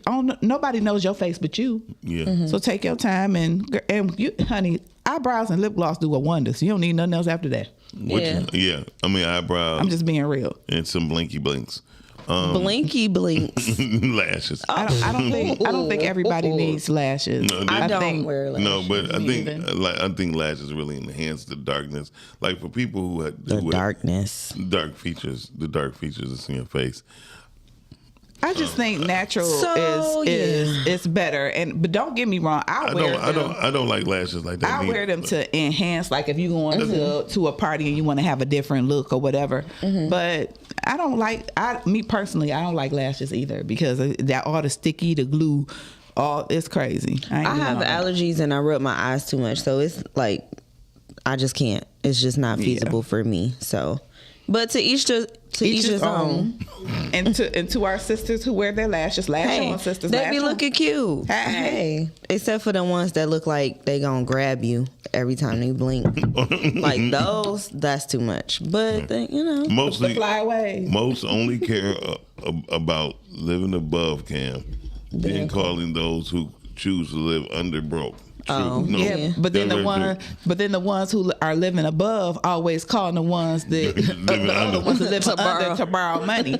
nobody knows your face but you. Yeah. So take your time and you, honey, eyebrows and lip gloss do a wonder. So you don't need nothing else after that. Yeah. I mean, eyebrows. I'm just being real. And some blinky blinks. Blinky blinks. Lashes. I don't think everybody needs lashes. No, I don't wear lashes. No, but I think lashes really enhance the darkness. Like for people who have darkness, dark features, the dark features that's in your face. I just think natural is better, but don't get me wrong. I don't like lashes like that. I wear them to enhance, like if you're going to a party and you want to have a different look or whatever. But I don't like me personally. I don't like lashes either because that all the sticky, the glue, it's crazy. I have allergies and I rub my eyes too much, so it's like I just can't. It's just not feasible for me. So, but to each his own. And to our sisters who wear their lashes, on sisters. They be looking cute. Hey, except for the ones that look like they gonna grab you every time they blink. Like those, that's too much. But mostly fly away. Most only care about living above Cam, then calling those who choose to live under broke. But then the ones who are living above always calling the ones that the other ones that live under to borrow money.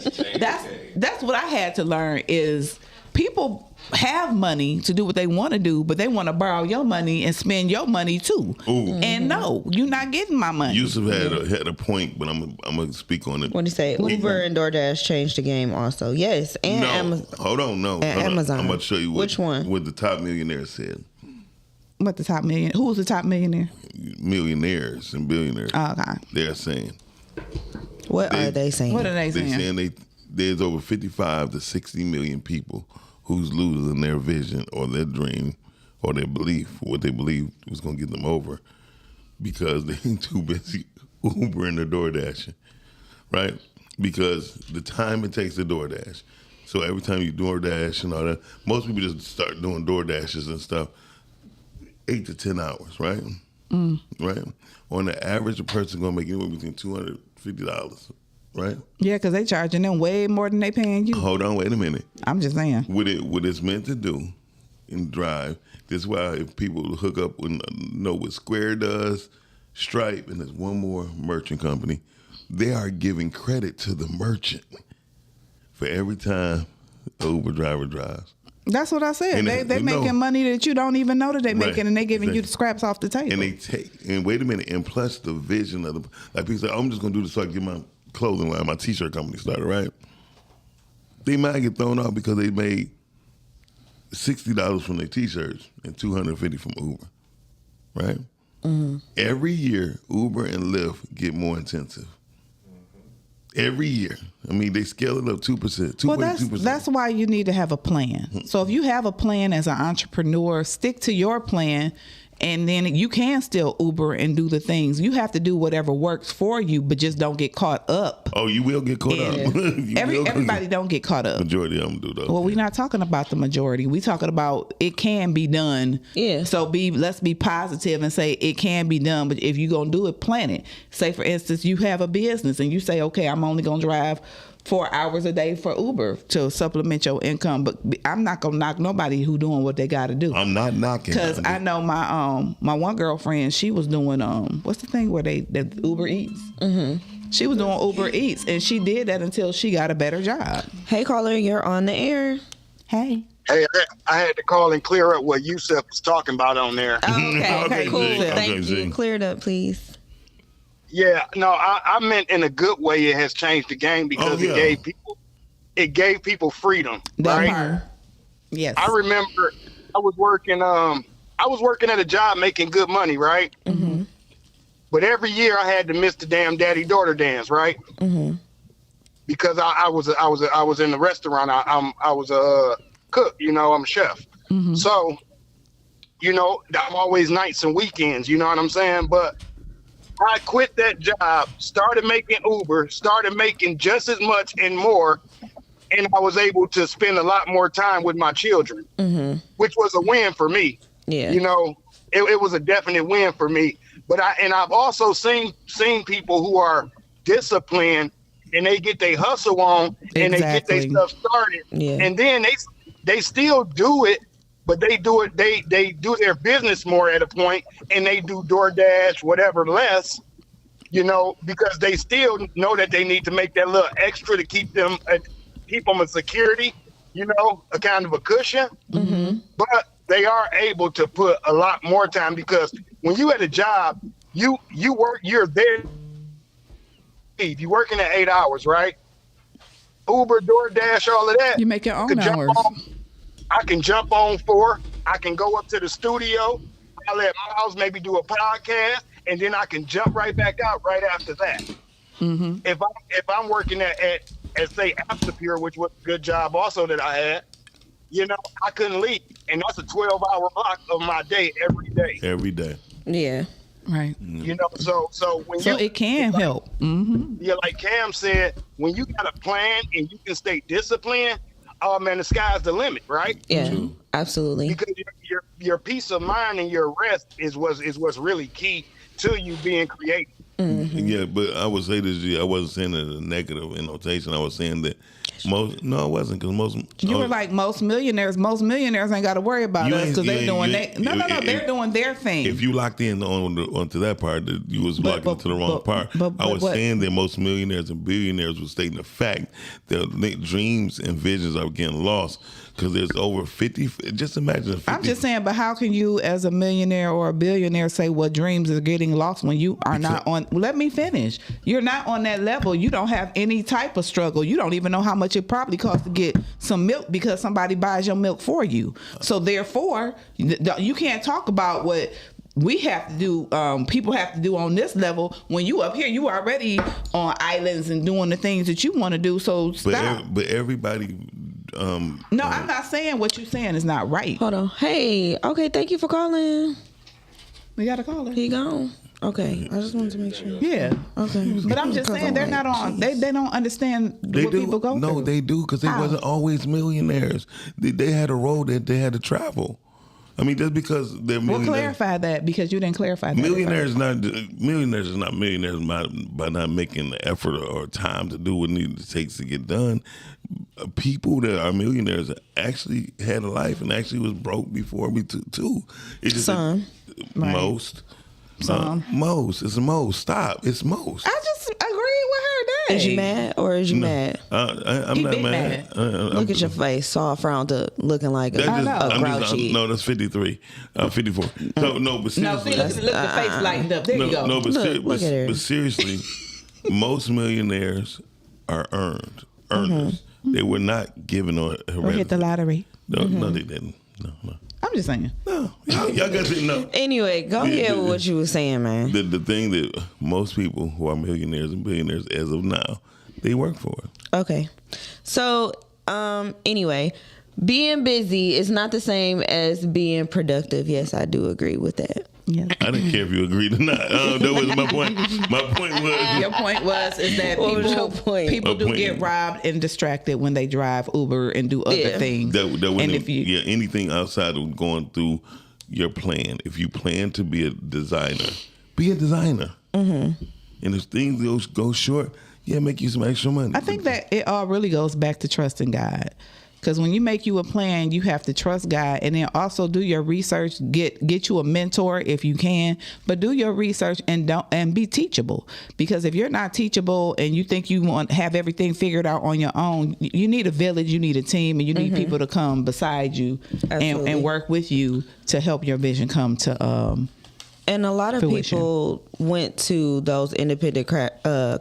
That's what I had to learn is people have money to do what they want to do, but they want to borrow your money and spend your money too. Ooh. And no, you're not getting my money. Yusuf had a point, but I'm gonna speak on it. What do you say? Uber and DoorDash changed the game also. Yes, and Amazon. Hold on, Amazon. I'm about to show you which one. What the top millionaire said. What the top millionaire? Who was the top millionaire? Millionaires and billionaires. Oh, okay. They're saying. What are they saying? What are they saying? They're saying there's over 55 to 60 million people who's losing their vision or their dream or their belief, what they believe was going to get them over because they're too busy Ubering or DoorDashing, right? Because the time it takes to DoorDash. So every time you DoorDash and all that, most people just start doing DoorDashes and stuff. 8 to 10 hours, right? Right? On the average, a person gonna make anywhere between $250, right? Yeah, because they charging them way more than they paying you. Hold on, wait a minute. I'm just saying. What it's meant to do in Drive, this is why if people hook up with what Square does, Stripe, and there's one more merchant company, they are giving credit to the merchant for every time an Uber driver drives. That's what I said. They making money that you don't even know that they making, and they giving you the scraps off the table. And wait a minute, and plus the vision of like people say, I'm just gonna do this so I can get my clothing line, my t-shirt company started, right? They might get thrown off because they made $60 from their t-shirts and $250 from Uber, right? Mm-hmm. Every year, Uber and Lyft get more intensive. Every year. I mean, they scale it up 2%, 2.2%. Well, that's why you need to have a plan. So if you have a plan as an entrepreneur, stick to your plan, and then you can still Uber and do the things. You have to do whatever works for you, but just don't get caught up. Oh, you will get caught up. Everybody don't get caught up. Majority of them do, though. Well, we're not talking about the majority. We're talking about it can be done. Yeah. So let's be positive and say it can be done. But if you're going to do it, plan it. Say, for instance, you have a business and you say, okay, I'm only going to drive 4 hours a day for Uber to supplement your income, but I'm not gonna knock nobody who doing what they got to do. I'm not knocking because I know my one girlfriend, she was doing what's the thing where the Uber Eats. Mm-hmm. She was doing Uber Eats, and she did that until she got a better job. Hey, caller, you're on the air. Hey, I had to call and clear up what Yusuf was talking about on there. Oh, okay, cool. Thank you. G. Clear it up, please. Yeah, no, I meant in a good way. It has changed the game because it gave people freedom, right? Yes. I remember I was working at a job making good money, right? Mm-hmm. But every year I had to miss the damn daddy-daughter dance, right? Mm-hmm. Because I was in the restaurant. I was a cook, I'm a chef. Mm-hmm. So, I'm always nights and weekends. You know what I'm saying? But I quit that job, started making Uber, started making just as much and more, and I was able to spend a lot more time with my children, which was a win for me. Yeah, it was a definite win for me. But I've also seen people who are disciplined and they get their hustle on and they get their stuff started. Yeah. And then they still do it, but they do it, they do their business more at a point, and they do DoorDash, whatever, less, you know, because they still know that they need to make that little extra to keep them a security, you know, a kind of a cushion. Mm-hmm. But they are able to put a lot more time, because when you at a job, you work, you're there. You're working at 8 hours, right? Uber, DoorDash, all of that. You make your own hours. I can jump on 4. I can go up to the studio. I let Miles maybe do a podcast, and then I can jump right back out right after that. Mm-hmm. If I'm working at say Aptapure, which was a good job also that I had, you know, I couldn't leave, and that's a 12-hour block of my day every day. Every day. Yeah. Right. You know, so when it can help. Mm-hmm. Yeah, like Cam said, when you got a plan and you can stay disciplined, oh man, the sky's the limit, right? Yeah, absolutely. Because your peace of mind and your rest is what's really key to you being creative. Mm-hmm. Yeah, but I would say this, G, I wasn't saying it a negative annotation. I was saying that I wasn't, because you were like most millionaires ain't got to worry about us because they're doing they're doing their thing. If you locked in onto that part, that you was locked into the wrong part. I was saying that most millionaires and billionaires were stating the fact that their dreams and visions are getting lost. Because there's over 50. Just imagine. 50, I'm just saying, but how can you, as a millionaire or a billionaire, say what dreams are getting lost when you are not on? Let me finish. You're not on that level. You don't have any type of struggle. You don't even know how much it probably costs to get some milk because somebody buys your milk for you. So therefore, you can't talk about what we have to do, people have to do on this level. When you up here, you already on islands and doing the things that you want to do. So stop. But everybody. No, I'm not saying what you're saying is not right. Hold on. Hey, okay, thank you for calling. We got a caller. He gone. Okay, I just wanted to make sure. Yeah. Okay. But I'm just saying they're not on. They don't understand what people go through. No, they do, because they wasn't always millionaires. They had a road that they had to travel. I mean, just because they're millionaires. We'll clarify that, because you didn't clarify that. Millionaires is not millionaires by not making the effort or time to do what it takes to get done. People that are millionaires actually had a life and actually was broke before me too. It's just some. Most. Some. Most. It's most. Stop. It's most. I just agree with her. Dang. Is you mad or is you mad? I'm not mad. Look at your face, all frowned up, looking like a grouchy. No, that's 53, 54. So no, but seriously, no, see, look, the face lightened up. There you go. No, but, look at her. But seriously, most millionaires are earners. Mm-hmm. They were not given or hit the lottery. No, no, they didn't. No. I'm just saying. No, y'all got to know. Anyway, go ahead with what you were saying, man. The thing that most people who are millionaires and billionaires as of now, they work for it. Okay. So, anyway, being busy is not the same as being productive. Yes, I do agree with that. Yeah. I didn't care if you agreed or not. That was my point. My point was... Your point was is that people do get robbed and distracted when they drive Uber and do other things. Anything outside of going through your plan. If you plan to be a designer, be a designer. Mm-hmm. And if things go short, make you some extra money. I think that it all really goes back to trusting God. Because when you make you a plan, you have to trust God, and then also do your research. Get you a mentor if you can, but do your research and be teachable. Because if you're not teachable and you think you have everything figured out on your own, you need a village, you need a team, and you need people to come beside you and work with you to help your vision come to. And a lot of people went to those independent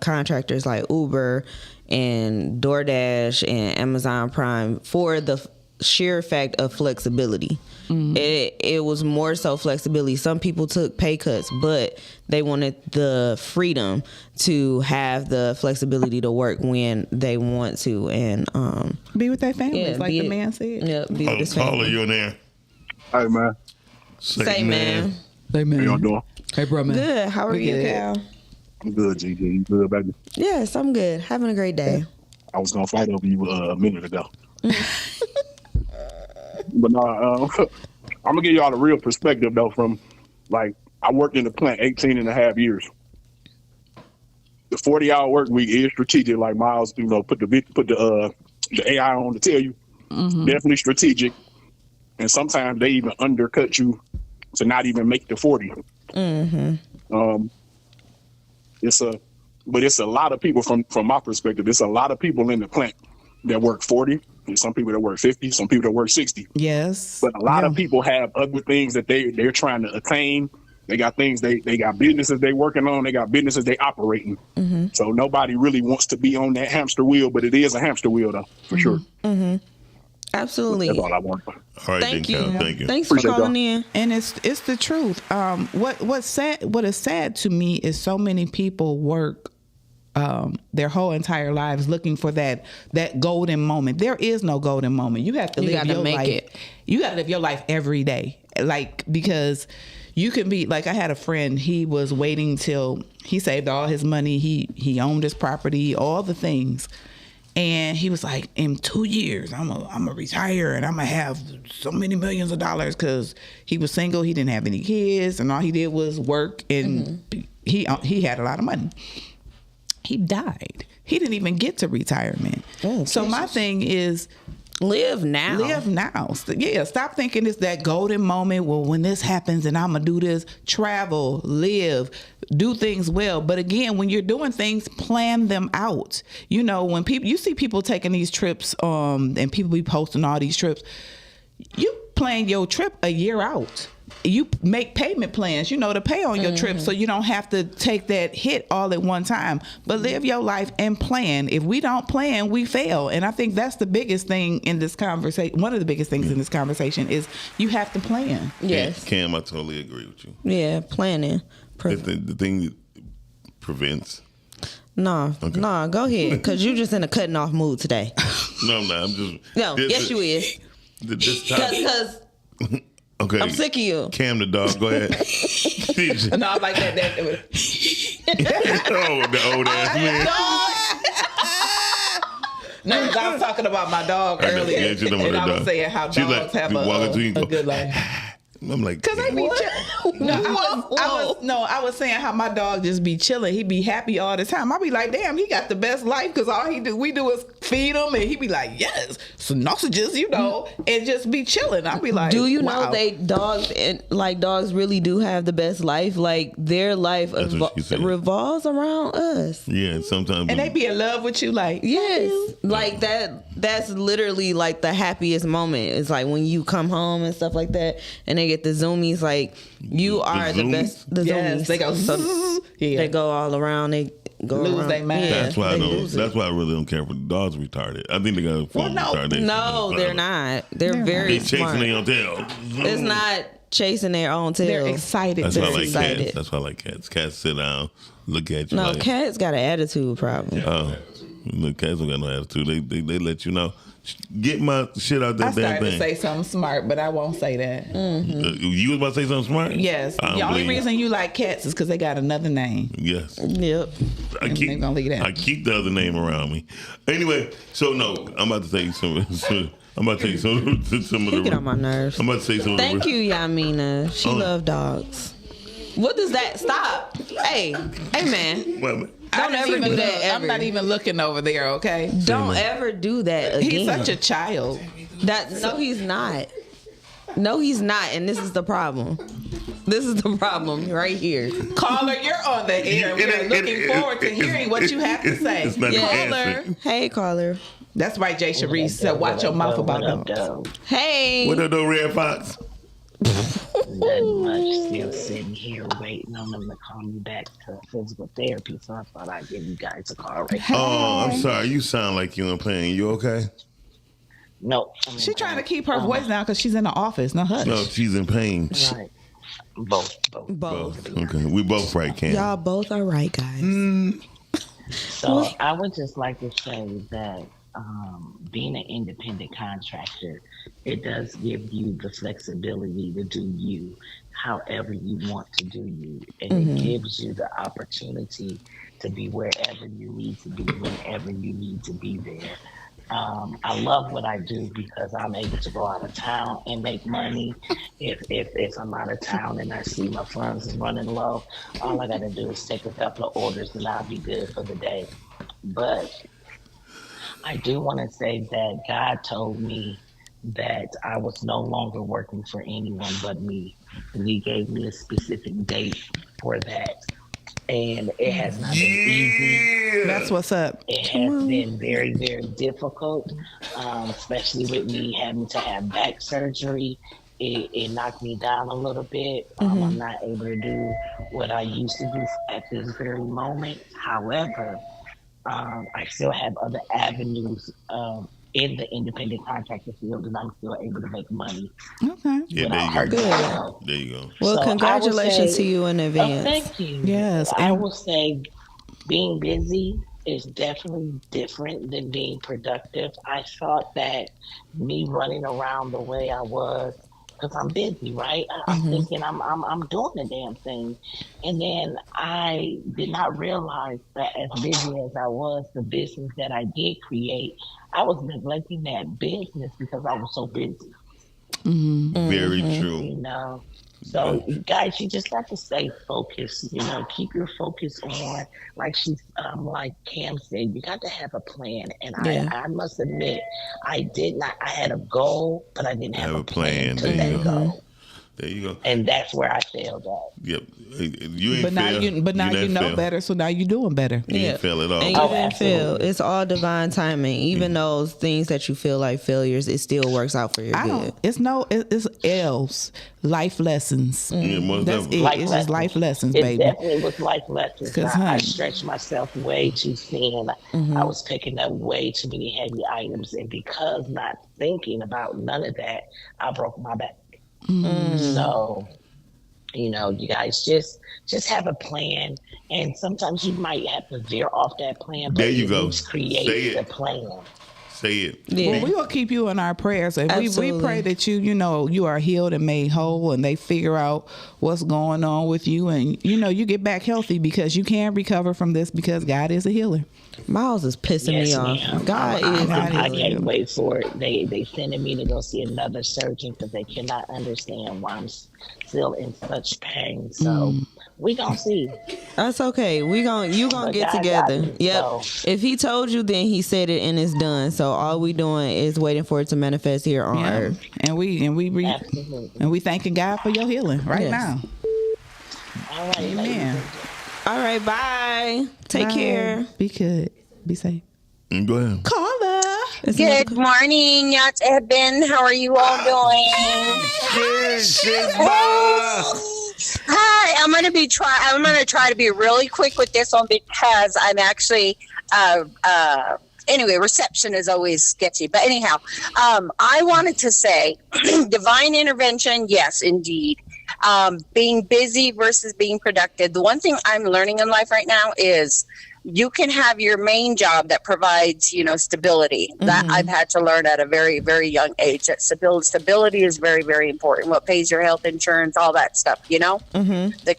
contractors like Uber and DoorDash and Amazon Prime for the sheer fact of flexibility. Mm-hmm. It was more so flexibility. Some people took pay cuts, but they wanted the freedom to have the flexibility to work when they want to and be with their families, like the man said. Yeah, be with his family. Caller, you in there? Hey, man. Say, man. Hey, man. How y'all doing? Hey, bro, man. Good. How are you, Cal? I'm good, GiGi. You good, baby? Yes, I'm good. Having a great day. I was going to fight over you a minute ago. But no, I'm going to give y'all the real perspective, though, from, like, I worked in the plant 18 and a half years. the 40-hour work week is strategic. Like Miles, put the AI on to tell you. Definitely strategic. And sometimes they even undercut you to not even make the 40. But it's a lot of people from my perspective. It's a lot of people in the plant that work 40. And some people that work 50. Some people that work 60. Yes. But a lot of people have other things that they're trying to attain. They got things they got businesses they working on. They got businesses they operating. So nobody really wants to be on that hamster wheel, but it is a hamster wheel though, for sure. Absolutely. That's all I want. All right, Thank you. Thank you. Thanks for calling in. And it's the truth. What is sad to me is so many people work their whole entire lives looking for that golden moment. There is no golden moment. You have to live your life. You got to live your life every day. Like, because you can be like, I had a friend, he was waiting till he saved all his money. He owned his property, all the things. And he was like, in 2 years, I'm gonna retire and I'm gonna have so many millions of dollars, because he was single, he didn't have any kids, and all he did was work, and he had a lot of money. He died. He didn't even get to retirement. So my thing is, live now. Live now. Yeah, stop thinking it's that golden moment. Well, when this happens and I'm going to do this. Travel, live, do things well. But again, when you're doing things, plan them out. When you see people taking these trips, and people be posting all these trips, you plan your trip a year out. You make payment plans, to pay on your trip, so you don't have to take that hit all at one time. But live your life and plan. If we don't plan, we fail. And I think that's the biggest thing in this conversation. One of the biggest things in this conversation is you have to plan. Yes. Cam, I totally agree with you. Yeah, planning. The thing that prevents. No, go ahead, because you just in a cutting off mood today. No, I'm not. I'm just. No, yes, you is. This topic. Because. Okay. I'm sick of you. Cam the dog, go ahead. No, I like that. Oh, the old ass man. No, because I was talking about my dog earlier, and I was saying how dogs have a good life. I'm like, because I be I was saying how my dog just be chilling. He be happy all the time. I be like, damn, he got the best life, because all we do is feed him, and he be like, yes, sausages, and just be chilling. I be like, do you wow. know dogs really do have the best life? Like, their life revolves around us. Yeah, sometimes. And they be in love with you, like, yes, like that's literally like the happiest moment. It's like when you come home and stuff like that, and they get the zoomies, like, you are the best. The zoomies, they go, they go all around. They go lose their mind. Yeah, that's why I really don't care for the dogs retarded. I think they got a form of retardation. No, they're not. They're very smart. Chasing their own tail. It's not chasing their own tail. They're excited. That's why I like cats. That's why I like cats. Cats sit down, look at you. No, cats got an attitude problem. Oh, look, cats don't got no attitude. They let you know. Get my shit out that damn thing. I started to say something smart, but I won't say that. You was about to say something smart? Yes. The only reason you like cats is because they got another name. Yes. Yep. I keep the other name around me. Anyway, so no, I'm about to tell you some. I'm about to tell you some of the. Get on my nerves. I'm about to say some. Thank you, Yamina. She love dogs. What does that? Stop. Hey, man. Well, Don't ever do that ever. I'm not even looking over there, okay? Don't ever do that again. He's such a child. No, he's not. No, he's not. And this is the problem. This is the problem right here. Caller, you're on the air. We're looking forward to hearing what you have to say. Caller. Hey, caller. That's right, Jay Sharice said, watch your mouth about dogs. Hey. What up, though, Red Fox? Nothing much. Still sitting here waiting on them to call me back to physical therapy. So I thought I'd give you guys a call right now. Oh, I'm sorry. You sound like you in pain. You okay? No. She's trying to keep her voice down because she's in the office. No, hush. No, she's in pain. Right. Both. Okay. We both right, Cam. Y'all both are right, guys. So I would just like to say that being an independent contractor, it does give you the flexibility to do you however you want to do you. And it gives you the opportunity to be wherever you need to be, whenever you need to be there. I love what I do because I'm able to go out of town and make money. If I'm out of town and I see my funds is running low, all I got to do is take a couple of orders and I'll be good for the day. But I do want to say that God told me that I was no longer working for anyone but me. And He gave me a specific date for that. And it has not been easy. That's what's up. It has been very, very difficult, especially with me having to have back surgery. It knocked me down a little bit. I'm not able to do what I used to do at this very moment. However, I still have other avenues in the independent contractor field, and I'm still able to make money. Okay. Yeah, there you go. There you go. Well, So congratulations to you in Oh, advance. thank you. Yes, I and- will say being busy is definitely different than being productive. I thought that me running around the way I was, because I'm busy, right? I'm thinking I'm doing the damn thing. And then I did not realize that as busy as I was, the business that I did create, I was neglecting that business because I was so busy. Very true. You know, so you guys, you just got to stay focused. You know, keep your focus on, like Cam said, you got to have a plan. And I must admit, I did not. I had a goal, but I didn't have a plan to There you that go. goal. There you go. And that's where I failed at. Yep. You ain't But now fail. you know fail. better, so now you're doing better. You ain't fail at all. And you didn't absolutely. fail. It's all divine timing. Even those things that you feel like failures, it still works out for your good. It's L's, life lessons. Yeah, most That's definitely. it. Life It's lessons. just life lessons, It baby. definitely was life lessons. 'Cause, I honey. stretched myself way too thin. I was picking up way too many heavy items, and because not thinking about none of that, I broke my back. So, you know, you guys just have a plan, and sometimes you might have to veer off that plan. But There you at go. least create Say the it. plan. Say it. Yeah. Well, we will keep you in our prayers, and we Absolutely. pray that you are healed and made whole, and they figure out what's going on with you, and you get back healthy, because you can recover from this, because God is a healer. Miles is pissing me Yes, off. ma'am. God I is God is can't wait for it. They sending me to go see another surgeon because they cannot understand why I'm still in such pain. So we gonna see. That's okay. You gonna But get God together. got me, Yep. so. If He told you, then He said it and it's done. So all we doing is waiting for it to manifest here on Yeah. earth. And we thanking God for your healing right Yes. now. All right, Amen. All right. Bye. Take Bye. care. Be good. Be safe. Go ahead. Carla. It's Good morning, Yacht Eben. How are you all doing? Hi, I'm gonna try to be really quick with this one because I'm actually anyway, reception is always sketchy. But anyhow, I wanted to say divine intervention, yes, indeed. Being busy versus being productive. The one thing I'm learning in life right now is you can have your main job that provides, stability. That I've had to learn at a very, very young age. That stability is very, very important. What pays your health insurance, all that stuff, The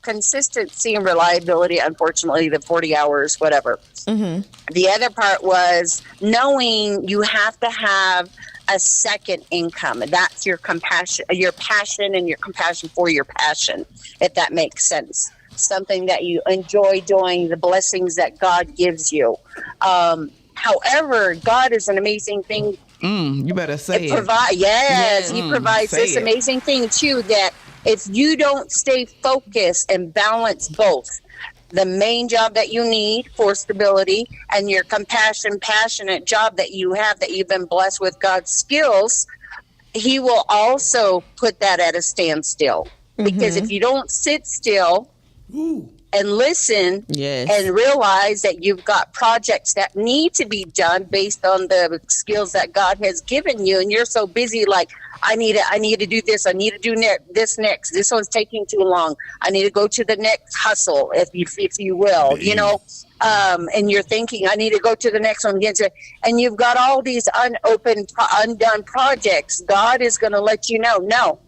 consistency and reliability, unfortunately, the 40 hours, whatever. The other part was knowing you have to have a second income. That's your passion and your compassion for your passion, if that makes sense. Something that you enjoy doing, the blessings that God gives you. However, God is an amazing thing. You better say it. He provides this amazing thing too, that if you don't stay focused and balance both, the main job that you need for stability and your passionate job that you have, that you've been blessed with God's skills, He will also put that at a standstill. Because if you don't sit still and listen and realize that you've got projects that need to be done based on the skills that God has given you, and you're so busy, like, I need to do this, I need to do this next, this one's taking too long, I need to go to the next hustle, if you will, and you're thinking, I need to go to the next one, and you've got all these undone projects. God is going to let you know, no,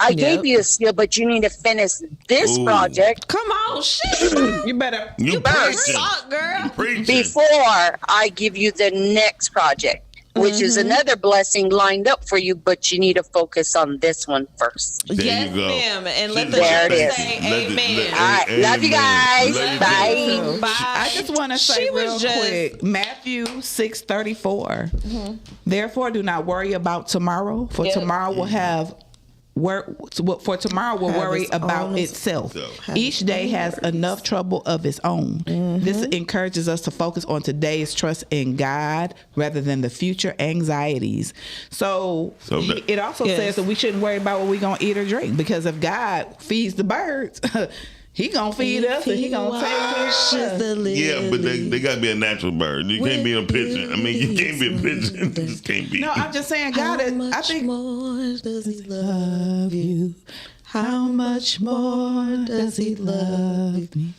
I gave you a skill, but you need to finish this project. Come on, shit. You better. You First, preaching. girl. Preaching. before I give you the next project, which is another blessing lined up for you, but you need to focus on this one first. There Yes, you go. ma'am. And let the There it church is. say amen. All right, love you guys. Love you. Bye. I just want to say real quick, Matthew 6:34. Therefore, do not worry about tomorrow, for tomorrow will have for tomorrow will worry its about own itself. Each day has enough trouble of its own. This encourages us to focus on today's trust in God rather than the future anxieties. So it also says that we shouldn't worry about what we're going to eat or drink, because if God feeds the birds, He gonna feed us and he gonna take care of us. Yeah, but they gotta be a natural bird. You can't be a pigeon. I mean, you can't be a pigeon. You just can't be. No, I'm just saying, God, I think. More does He love you? How much more does He love me?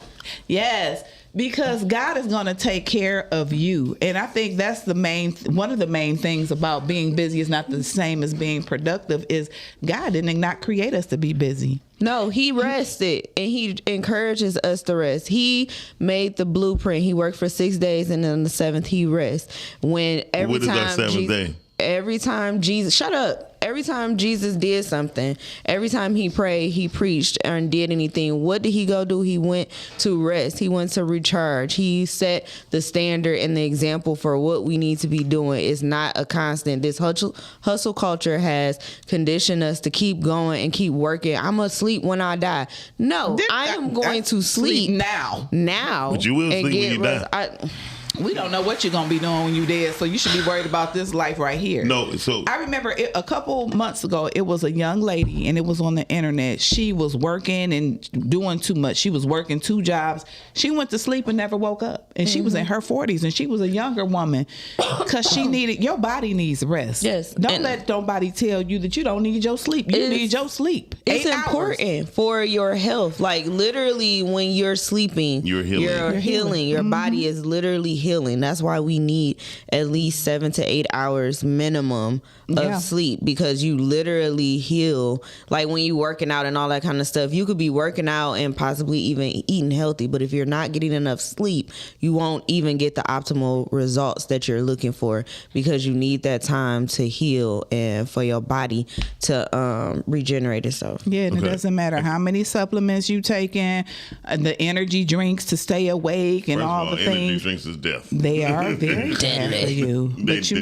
Yes. Because God is going to take care of you. And I think that's one of the main things about being busy is not the same as being productive, is God did not create us to be busy. No, He rested and He encourages us to rest. He made the blueprint. He worked for 6 days and then on the seventh He rests. What is our seventh day? Every time Jesus, shut up. Every time Jesus did something, every time He prayed, He preached, and did anything, what did He go do? He went to rest. He went to recharge. He set the standard and the example for what we need to be doing. It's not a constant. This hustle culture has conditioned us to keep going and keep working. I'm going to sleep when I die. No, I am going to sleep now. But you will sleep when you die. We don't know what you're going to be doing when you're dead, so you should be worried about this life right here. No, so I remember a couple months ago, it was a young lady, and it was on the internet. She was working and doing too much. She was working 2 jobs. She went to sleep and never woke up, and she was in her 40s, and she was a younger woman because your body needs rest. Yes. Don't let nobody tell you that you don't need your sleep. You need your sleep. It's important for your health. Like, literally, when you're sleeping, you're healing. Your body is literally healing. That's why we need at least 7 to 8 hours minimum of sleep, because you literally heal. Like when you working out and all that kind of stuff, you could be working out and possibly even eating healthy, but if you're not getting enough sleep, you won't even get the optimal results that you're looking for, because you need that time to heal and for your body to regenerate itself. Yeah, and it doesn't matter how many supplements you taking, the energy drinks to stay awake and all the things. Energy drinks is death. They are very bad for you, but you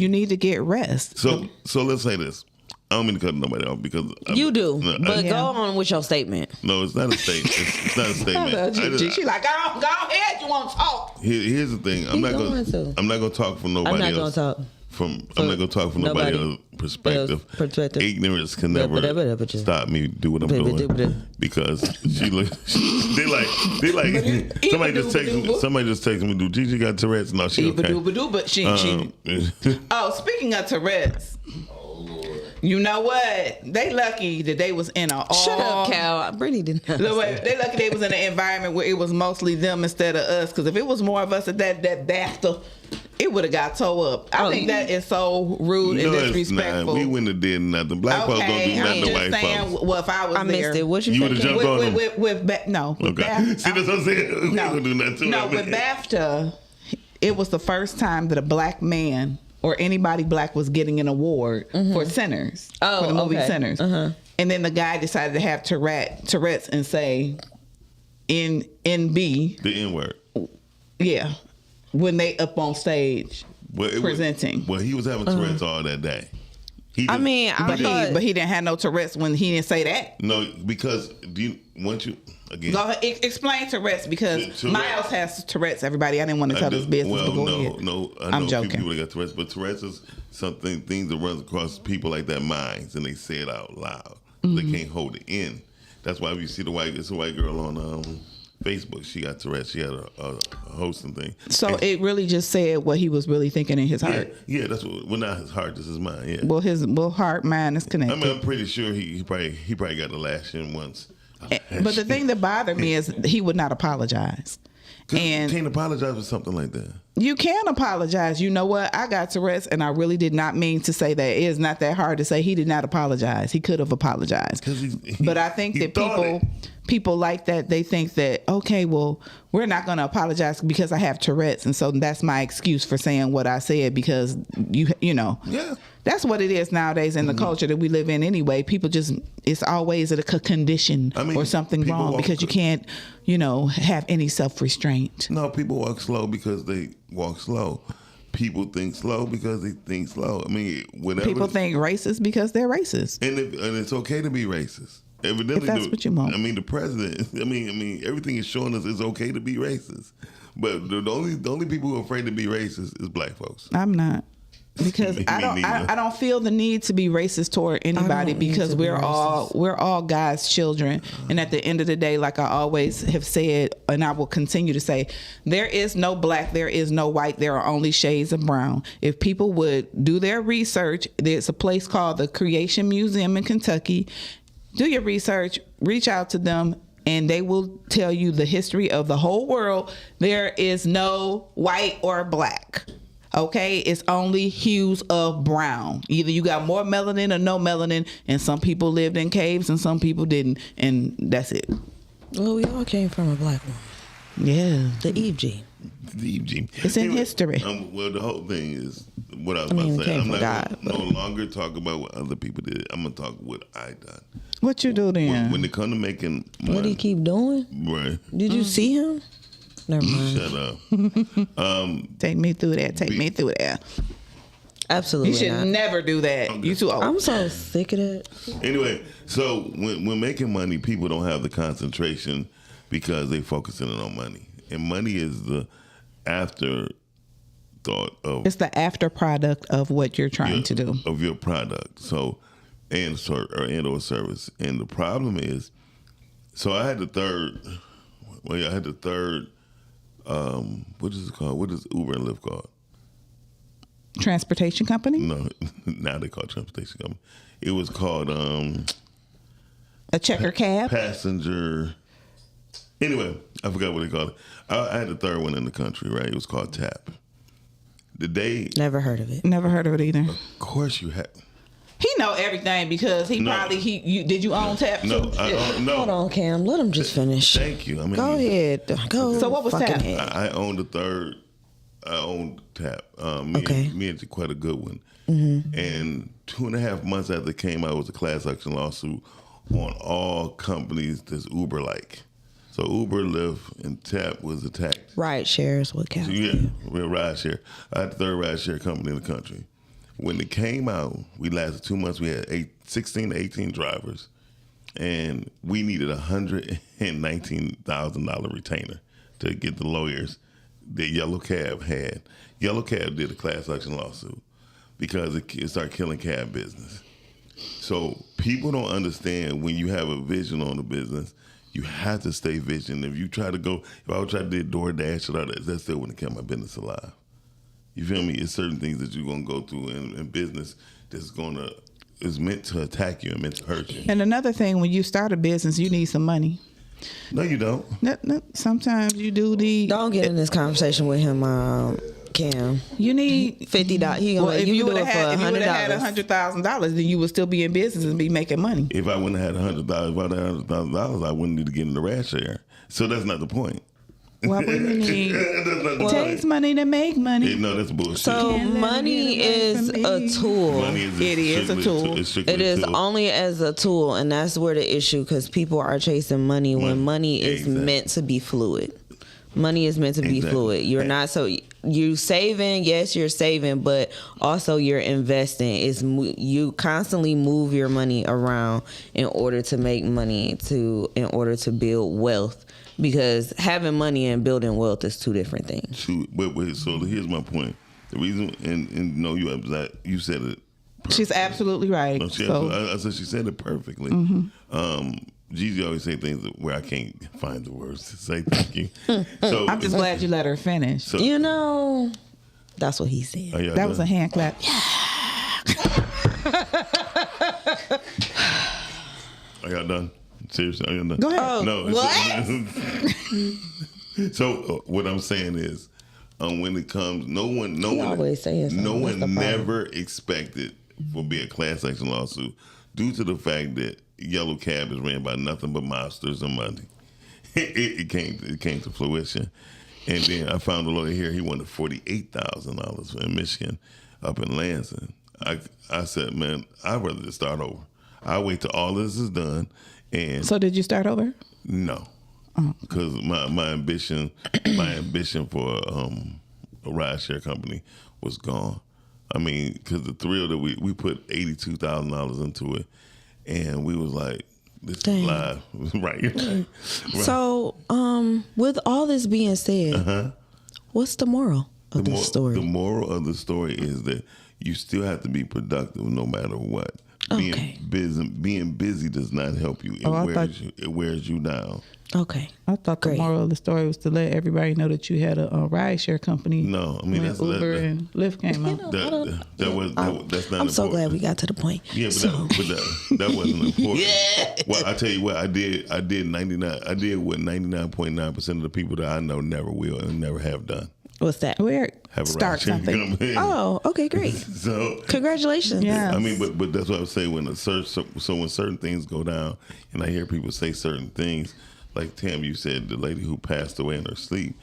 need to get rest. So let's say this. I don't mean to cut nobody off because you do, but go on with your statement. No, it's not a statement. It's not a statement. She's like, go ahead. You want to talk? Here's the thing. I'm not going to talk from nobody else. I'm not going to talk from nobody else's perspective. Ignorance can never stop me do what I'm doing, because they like somebody just texted me. Do Gigi got Tourette's? No, she okay. But she. Oh, speaking of Tourette's. You know what? They lucky that they was in Shut up, Cal. Brittany didn't know. They lucky they was in an environment where it was mostly them instead of us. Because if it was more of us at that BAFTA, it would have got towed up. I think that is so rude and disrespectful. We wouldn't have did nothing. Black folks don't do nothing to white folks. Well, if I was there, missed it. What you would have jumped on them. With BAFTA. See, that's what I'm saying. No, we do nothing to no, with BAFTA, it was the first time that a black man or anybody black was getting an award for Sinners, for the movie Sinners. And then the guy decided to have Tourette's and say NB. The N-word. Yeah. When they up on stage presenting. He was having Tourette's all that day. But he didn't have no Tourette's when he didn't say that. No, because again. Go ahead, explain Tourette's, because Miles has Tourette's. Everybody, I didn't want to tell his business. Well, I know I'm joking. People that got Tourette's, but Tourette's is things that runs across people like their minds, and they say it out loud. They can't hold it in. That's why you see it's a white girl on Facebook. She got Tourette's. She had a hosting thing. So it really just said what he was really thinking in his heart. Yeah, that's not his heart. This is mine. Yeah. Well, his heart, mind is connected. I mean, I'm pretty sure he probably got the lash in once. But the thing that bothered me is he would not apologize. And can't apologize for something like that. You can apologize. You know what? I got Tourette's, and I really did not mean to say that. It is not that hard to say. He did not apologize. He could have apologized. But I think that people like that. They think that, okay, well, we're not going to apologize because I have Tourette's, and so that's my excuse for saying what I said because you know. Yeah. That's what it is nowadays in the culture that we live in anyway. People just, it's always a condition or something wrong because you can't, have any self-restraint. No, people walk slow because they walk slow. People think slow because they think slow. I mean, whatever. People think racist because they're racist. And it's okay to be racist. Evidently, if that's what you want. I mean, the president, I mean, everything is showing us it's okay to be racist. But the only people who are afraid to be racist is black folks. I'm not. Because I don't feel the need to be racist toward anybody because we're all God's children, and at the end of the day, like I always have said, and I will continue to say, there is no black, there is no white, there are only shades of brown. If people would do their research, there's a place called the Creation Museum in Kentucky. Do your research, reach out to them, and they will tell you the history of the whole world. There is no white or black. Okay, it's only hues of brown. Either you got more melanin or no melanin, and some people lived in caves and some people didn't, and that's it. Well, we all came from a black woman. Yeah. The Eve gene. The Eve gene. It's in history. Well, the whole thing is what I was about to say. I'm not no longer talk about what other people did. I'm going to talk what I done. What you do then? When it come to making money. What do you keep doing? Right. Did you see him? Never mind. Shut up. Take me through that. Take me through that. Absolutely. You should never do that. Okay. You too old. I'm so sick of that. Anyway, so when making money, people don't have the concentration because they focusing on money. And money is the afterthought of. It's the after product of what you're trying to do. Of your product. So, or service. And the problem is, so I had the third. Well, I had the third. What is it called? What is Uber and Lyft called? Transportation company? No, now they call it transportation company. It was called a checker cab. Passenger. Anyway, I forgot what they called it. I had the third one in the country, right? It was called Tap. Never heard of it. Never heard of it either. Of course you have. He know everything because did you own Tap? No, no. Hold on, Cam. Let him just finish. Thank you. I mean, go ahead. Go. So what was Tap? I owned the third. I owned Tap. Me and quite a good one. Mm-hmm. And 2.5 months after it came out, it was a class action lawsuit on all companies that's Uber-like. So Uber, Lyft, and Tap was attacked. Ride shares what counts. Yeah, we're ride share. I had the third ride share company in the country. When it came out, we lasted 2 months. We had 16 to 18 drivers, and we needed $119,000 retainer to get the lawyers that Yellow Cab had. Yellow Cab did a class action lawsuit because it started killing cab business. So people don't understand when you have a vision on the business, you have to stay vigilant. If you try to go, if I would try to do DoorDash or that still wouldn't keep my business alive. You feel me? It's certain things that you're gonna go through in business is meant to attack you and meant to hurt you. And another thing, when you start a business, you need some money. No, you don't. No, sometimes you do need. Don't get in this conversation with him, Cam. You need $50. Well, if you would have had $100,000, then you would still be in business and be making money. If I wouldn't have had $100,000, if I had $100,000, I wouldn't need to get in the rad share. So that's not the point. What we need takes money to make money. No, that's bullshit. So money is a tool. It is a tool. It is only as a tool, and that's where the issue, because people are chasing money when money is meant to be fluid. Money is meant to be fluid. You're not you saving, yes, you're saving, but also you're investing. You constantly move your money around in order to make money, in order to build wealth. Because having money and building wealth is two different things. Wait, so here's my point. The reason, and no, you said it perfectly. She's absolutely right. No, I said she said it perfectly. Mm-hmm. GiGi always say things where I can't find the words to say thank you. So I'm just glad you let her finish. So, that's what he said. That was a hand clap. Are y'all done? Seriously, are y'all done? Go ahead. No. What? So what I'm saying is, when it comes. No one never expected for be a class action lawsuit due to the fact that Yellow Cab is ran by nothing but mobsters and money. It came to fruition, and then I found a lawyer here. He wanted $48,000 in Michigan, up in Lansing. I said, man, I'd rather just start over. I'll wait till all this is done. And so did you start over? No, because my ambition for a rideshare company was gone. I mean, because the thrill that we put $82,000 into it, and we was like, this is live, right? So, with all this being said, what's the moral of the story? The moral of the story is that you still have to be productive no matter what. Being busy does not help you. It wears you down. Okay. I thought the moral of the story was to let everybody know that you had a rideshare company. No, I mean that's Uber and Lyft came out. That's not. I'm so glad we got to the point. Yeah, but that wasn't important. Yeah. Well, I tell you what, I did 99. I did what 99.9% of the people that I know never will and never have done. What's that? Where have a start something. Oh, okay, great. So congratulations. Yeah. I mean, but that's what I was saying when when certain things go down, and I hear people say certain things, like Tam, you said the lady who passed away in her sleep,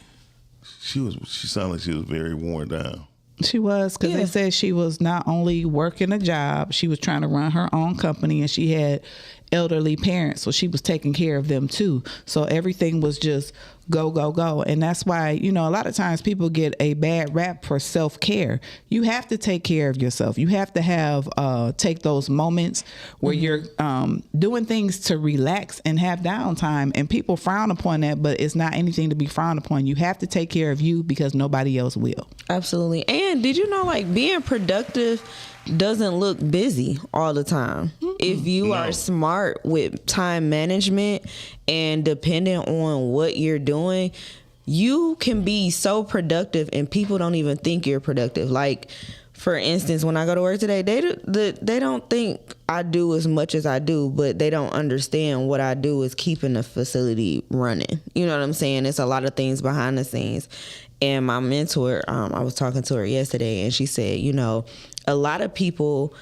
she sounded like she was very worn down. She was, because they said she was not only working a job, she was trying to run her own company, and she had elderly parents, so she was taking care of them too. So everything was just go, go, go. And that's why, a lot of times people get a bad rap for self-care. You have to take care of yourself. You have to have take those moments where you're doing things to relax and have downtime. And people frown upon that, but it's not anything to be frowned upon. You have to take care of you because nobody else will. Absolutely. And did you know, like, being productive doesn't look busy all the time. If you are smart with time management and dependent on what you're doing, you can be so productive and people don't even think you're productive. Like, for instance, when I go to work today, they don't think I do as much as I do, but they don't understand what I do is keeping the facility running. You know what I'm saying? It's a lot of things behind the scenes. And my mentor, I was talking to her yesterday, and she said, a lot of people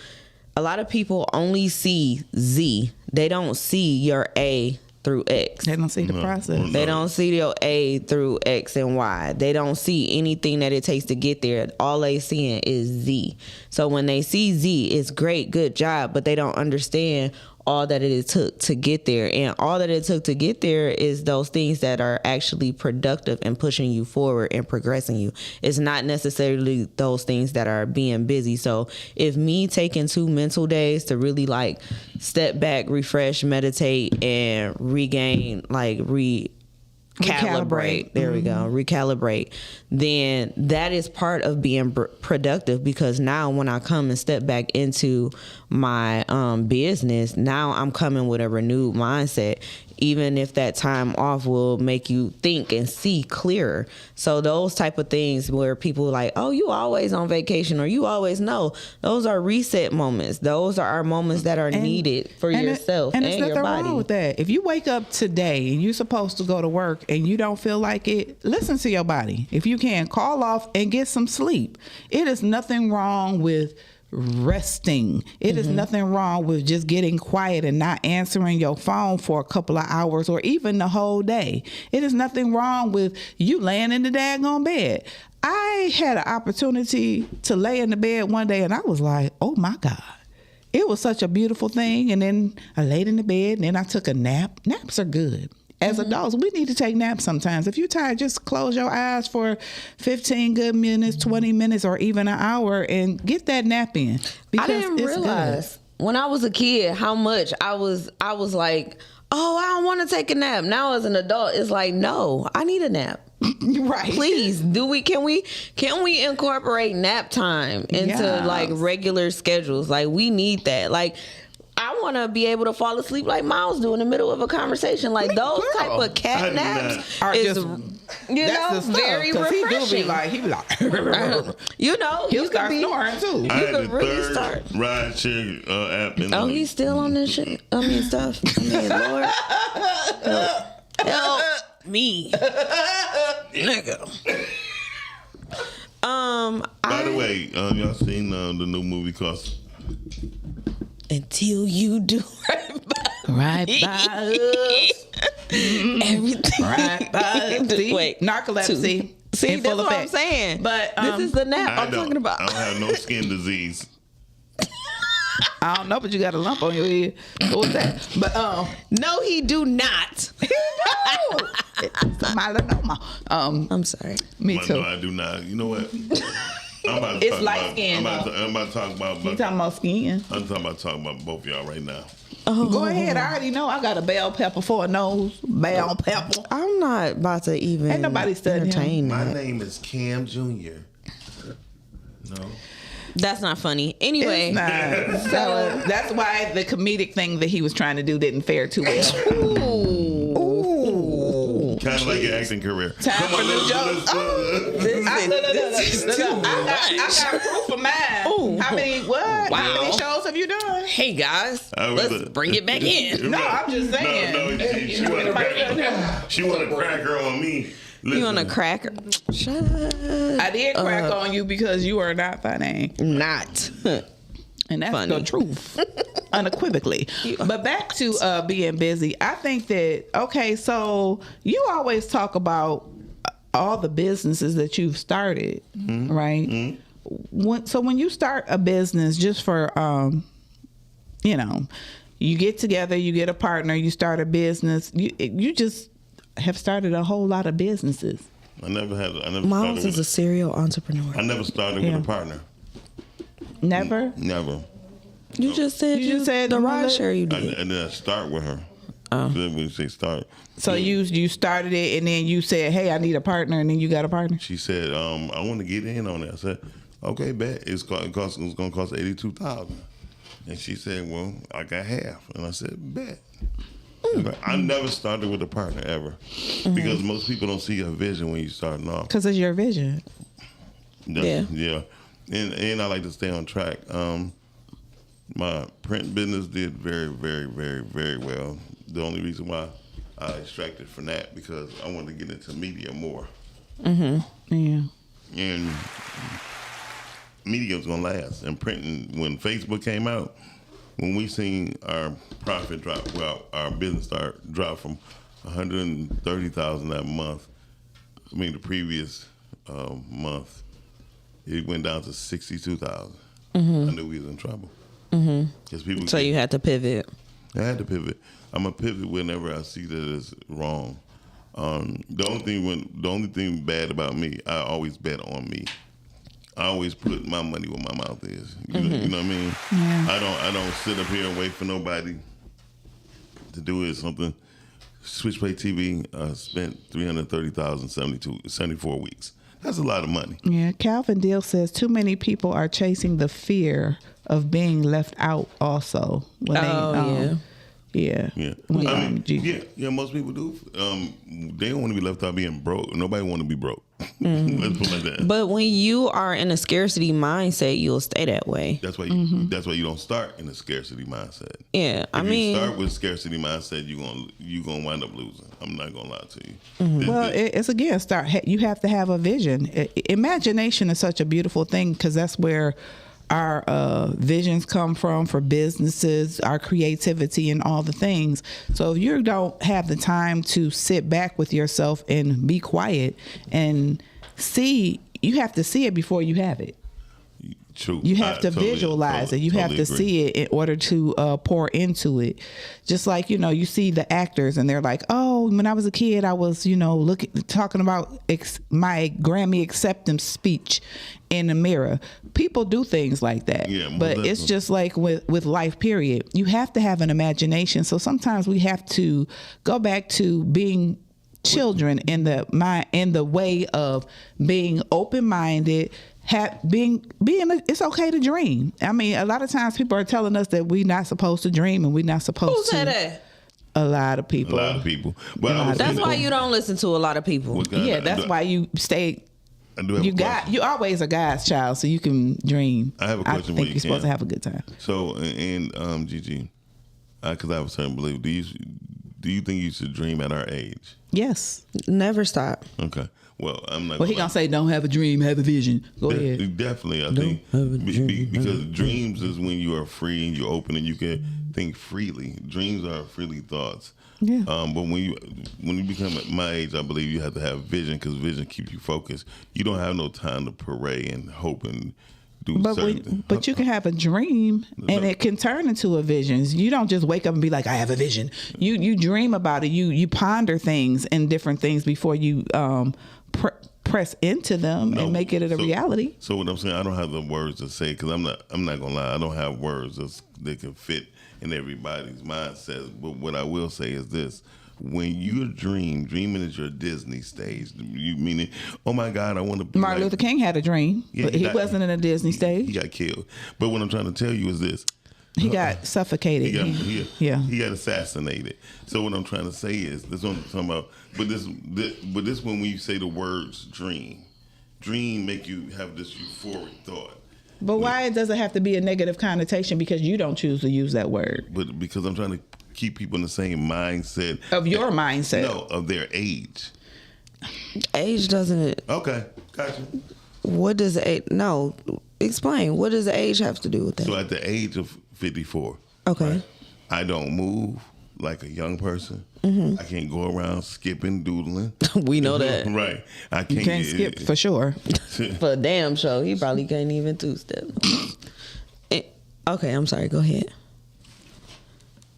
only see Z. They don't see your A through X. They don't see the process. They don't see your A through X and Y. They don't see anything that it takes to get there. All they seeing is Z. So when they see Z, it's great, good job, but they don't understand all that it took to get there. And all that it took to get there is those things that are actually productive and pushing you forward and progressing you. It's not necessarily those things that are being busy. So if me taking 2 mental days to really like step back, refresh, meditate, and regain, like recalibrate. There we go. Recalibrate. Then that is part of being productive, because now when I come and step back into my business, now I'm coming with a renewed mindset. Even if that time off will make you think and see clearer. So those type of things where people are like, oh, you always on vacation, or you always know, those are reset moments. Those are our moments that are needed for yourself and there's your nothing body. wrong with that. If you wake up today and you're supposed to go to work and you don't feel like it, listen to your body. If you can, call off and get some sleep. It is nothing wrong with resting. It is nothing wrong with just getting quiet and not answering your phone for a couple of hours or even the whole day. It is nothing wrong with you laying in the daggone bed. I had an opportunity to lay in the bed one day and I was like, oh my God. It was such a beautiful thing. And then I laid in the bed and then I took a nap. Naps are good. As adults, we need to take naps sometimes. If you're tired, just close your eyes for 15 good minutes, 20 minutes, or even an hour and get that nap in. I didn't realize when I was a kid how much I was like, oh, I don't want to take a nap. Now as an adult, it's like, no, I need a nap. Right. Please, can we incorporate nap time into like regular schedules? Like, we need that. Like, I want to be able to fall asleep like Miles do in the middle of a conversation. Like, those type of cat naps is, very refreshing. He be like, he'll start snoring too. I had the third rideshare app. He's still on this shit. Stuff. Lord, help me, nigga. By the way, y'all seen the new movie called Until You Do Right by us. Everything. Right by us. See? Wait, narcolepsy. See, in that's full what I'm effect. saying. But this is the nap I'm talking about. I don't have no skin disease. I don't know, but you got a lump on your head. What was that? But no, he do not. Melanoma. I'm sorry. Me too. No, I do not. You know what? I'm about to It's talk light about, skin. I'm about to talk about. You talking about skin? I'm talking about both of y'all right now. Go ahead. I already know. I got a bell pepper for a nose. Bell pepper. I'm not about to even. Ain't nobody studying entertain My that. name is Cam Jr. No. That's not funny. Anyway, It's not. So that's why the comedic thing that he was trying to do didn't fare too well. Ooh. Kind of like your acting career. Time for new jokes. This is too I got proof of mine. Ooh. How many? What? Wow. How many shows have you done? Hey guys, let's bring it back in. No, I'm just saying. No, she want to crack her on me. Listen. You want a cracker? Shut up. I did crack on you because you are not funny. Not. And that's funny. the truth, unequivocally. But back to being busy. I think that, okay, so you always talk about all the businesses that you've started, right? Mm-hmm. So when you start a business, just for, you get together, you get a partner, you start a business, you just have started a whole lot of businesses. Miles is a serial entrepreneur. I never started with a partner. Never? Never. You just said the ride share you did. And then I start with her. Then we say start. So you started it and then you said, hey, I need a partner, and then you got a partner? She said, I want to get in on it. I said, okay, bet. It's going to cost $82,000. And she said, well, I got half. And I said, bet. I never started with a partner ever, because most people don't see your vision when you starting off. Because it's your vision. Yeah. And I like to stay on track. My print business did very, very, very, very well. The only reason why I extracted from that because I wanted to get into media more. Yeah. And media was gonna last. And printing, when Facebook came out, when we seen our profit drop, our business drop from $130,000 that month. I mean, the previous month, it went down to $62,000. I knew we was in trouble. People. So you had to pivot. I had to pivot. I'm gonna pivot whenever I see that it's wrong. The only thing bad about me, I always bet on me. I always put my money where my mouth is. You know what I mean? Yeah. I don't sit up here and wait for nobody to do it. Something. Switchplay TV spent $330,000 74 weeks. That's a lot of money. Yeah. Calvin Deal says too many people are chasing the fear of being left out. Also, when Yeah. Most people do. They don't want to be left out being broke. Nobody want to be broke. Let's put it like that. But when you are in a scarcity mindset, you'll stay that way. That's why you don't start in a scarcity mindset. Yeah, if you start with scarcity mindset, you gonna wind up losing. I'm not gonna lie to you. Well, it's again you have to have a vision. Imagination is such a beautiful thing, because that's where our visions come from for businesses, our creativity, and all the things. So if you don't have the time to sit back with yourself and be quiet and see, you have to see it before you have it. True. You have to visualize it. You have to see it in order to pour into it. Just like, you see the actors and they're like, oh, when I was a kid, I was, talking about my Grammy acceptance speech in the mirror. People do things like that. Yeah, but it's just like with life, period. You have to have an imagination. So sometimes we have to go back to being children in the way of being open-minded, it's okay to dream. I mean, a lot of times people are telling us that we're not supposed to dream and we're not supposed Who said that? A lot of people. Well, that's why you don't listen to a lot of people. Yeah, that's why you stay. You always a guy's child, so you can dream. I have a question. I think you're supposed to have a good time. So, and GiGi, because I have a certain belief. do you think you should dream at our age? Yes. Never stop. Okay. Well, I'm not. Well, he gonna say, "Don't have a dream, have a vision." Go ahead. Definitely, I think because dreams is when you are free and you're open and you can think freely. Dreams are freely thoughts. Yeah. But when you become at my age, I believe you have to have vision because vision keeps you focused. You don't have no time to parade and hope and do certain. But you can have a dream and it can turn into a vision. You don't just wake up and be like, "I have a vision." You dream about it. You ponder things and different things before you press into them and make it a reality. So what I'm saying, I don't have the words to say because I'm not gonna lie. I don't have words that can fit in everybody's mindset. But what I will say is this: when you dreaming is your Disney stage. You meaning, oh my God, I want to be Martin Luther King had a dream, but he wasn't in a Disney stage. He got killed. But what I'm trying to tell you is this: he got suffocated. He got assassinated. So what I'm trying to say is this: what I'm talking about. But this when you say the words dream make you have this euphoric thought. But why does it have to be a negative connotation? Because you don't choose to use that word. But because I'm trying to keep people in the same mindset of your mindset. No, of their age. Age doesn't. Okay, gotcha. What does age? No, explain. What does the age have to do with that? So at the age of 54, okay, right, I don't move like a young person. Mm-hmm. I can't go around skipping, doodling. We know that, right? I can't. You can't skip for sure. For a damn show, he probably can't even two-step. Okay, I'm sorry. Go ahead.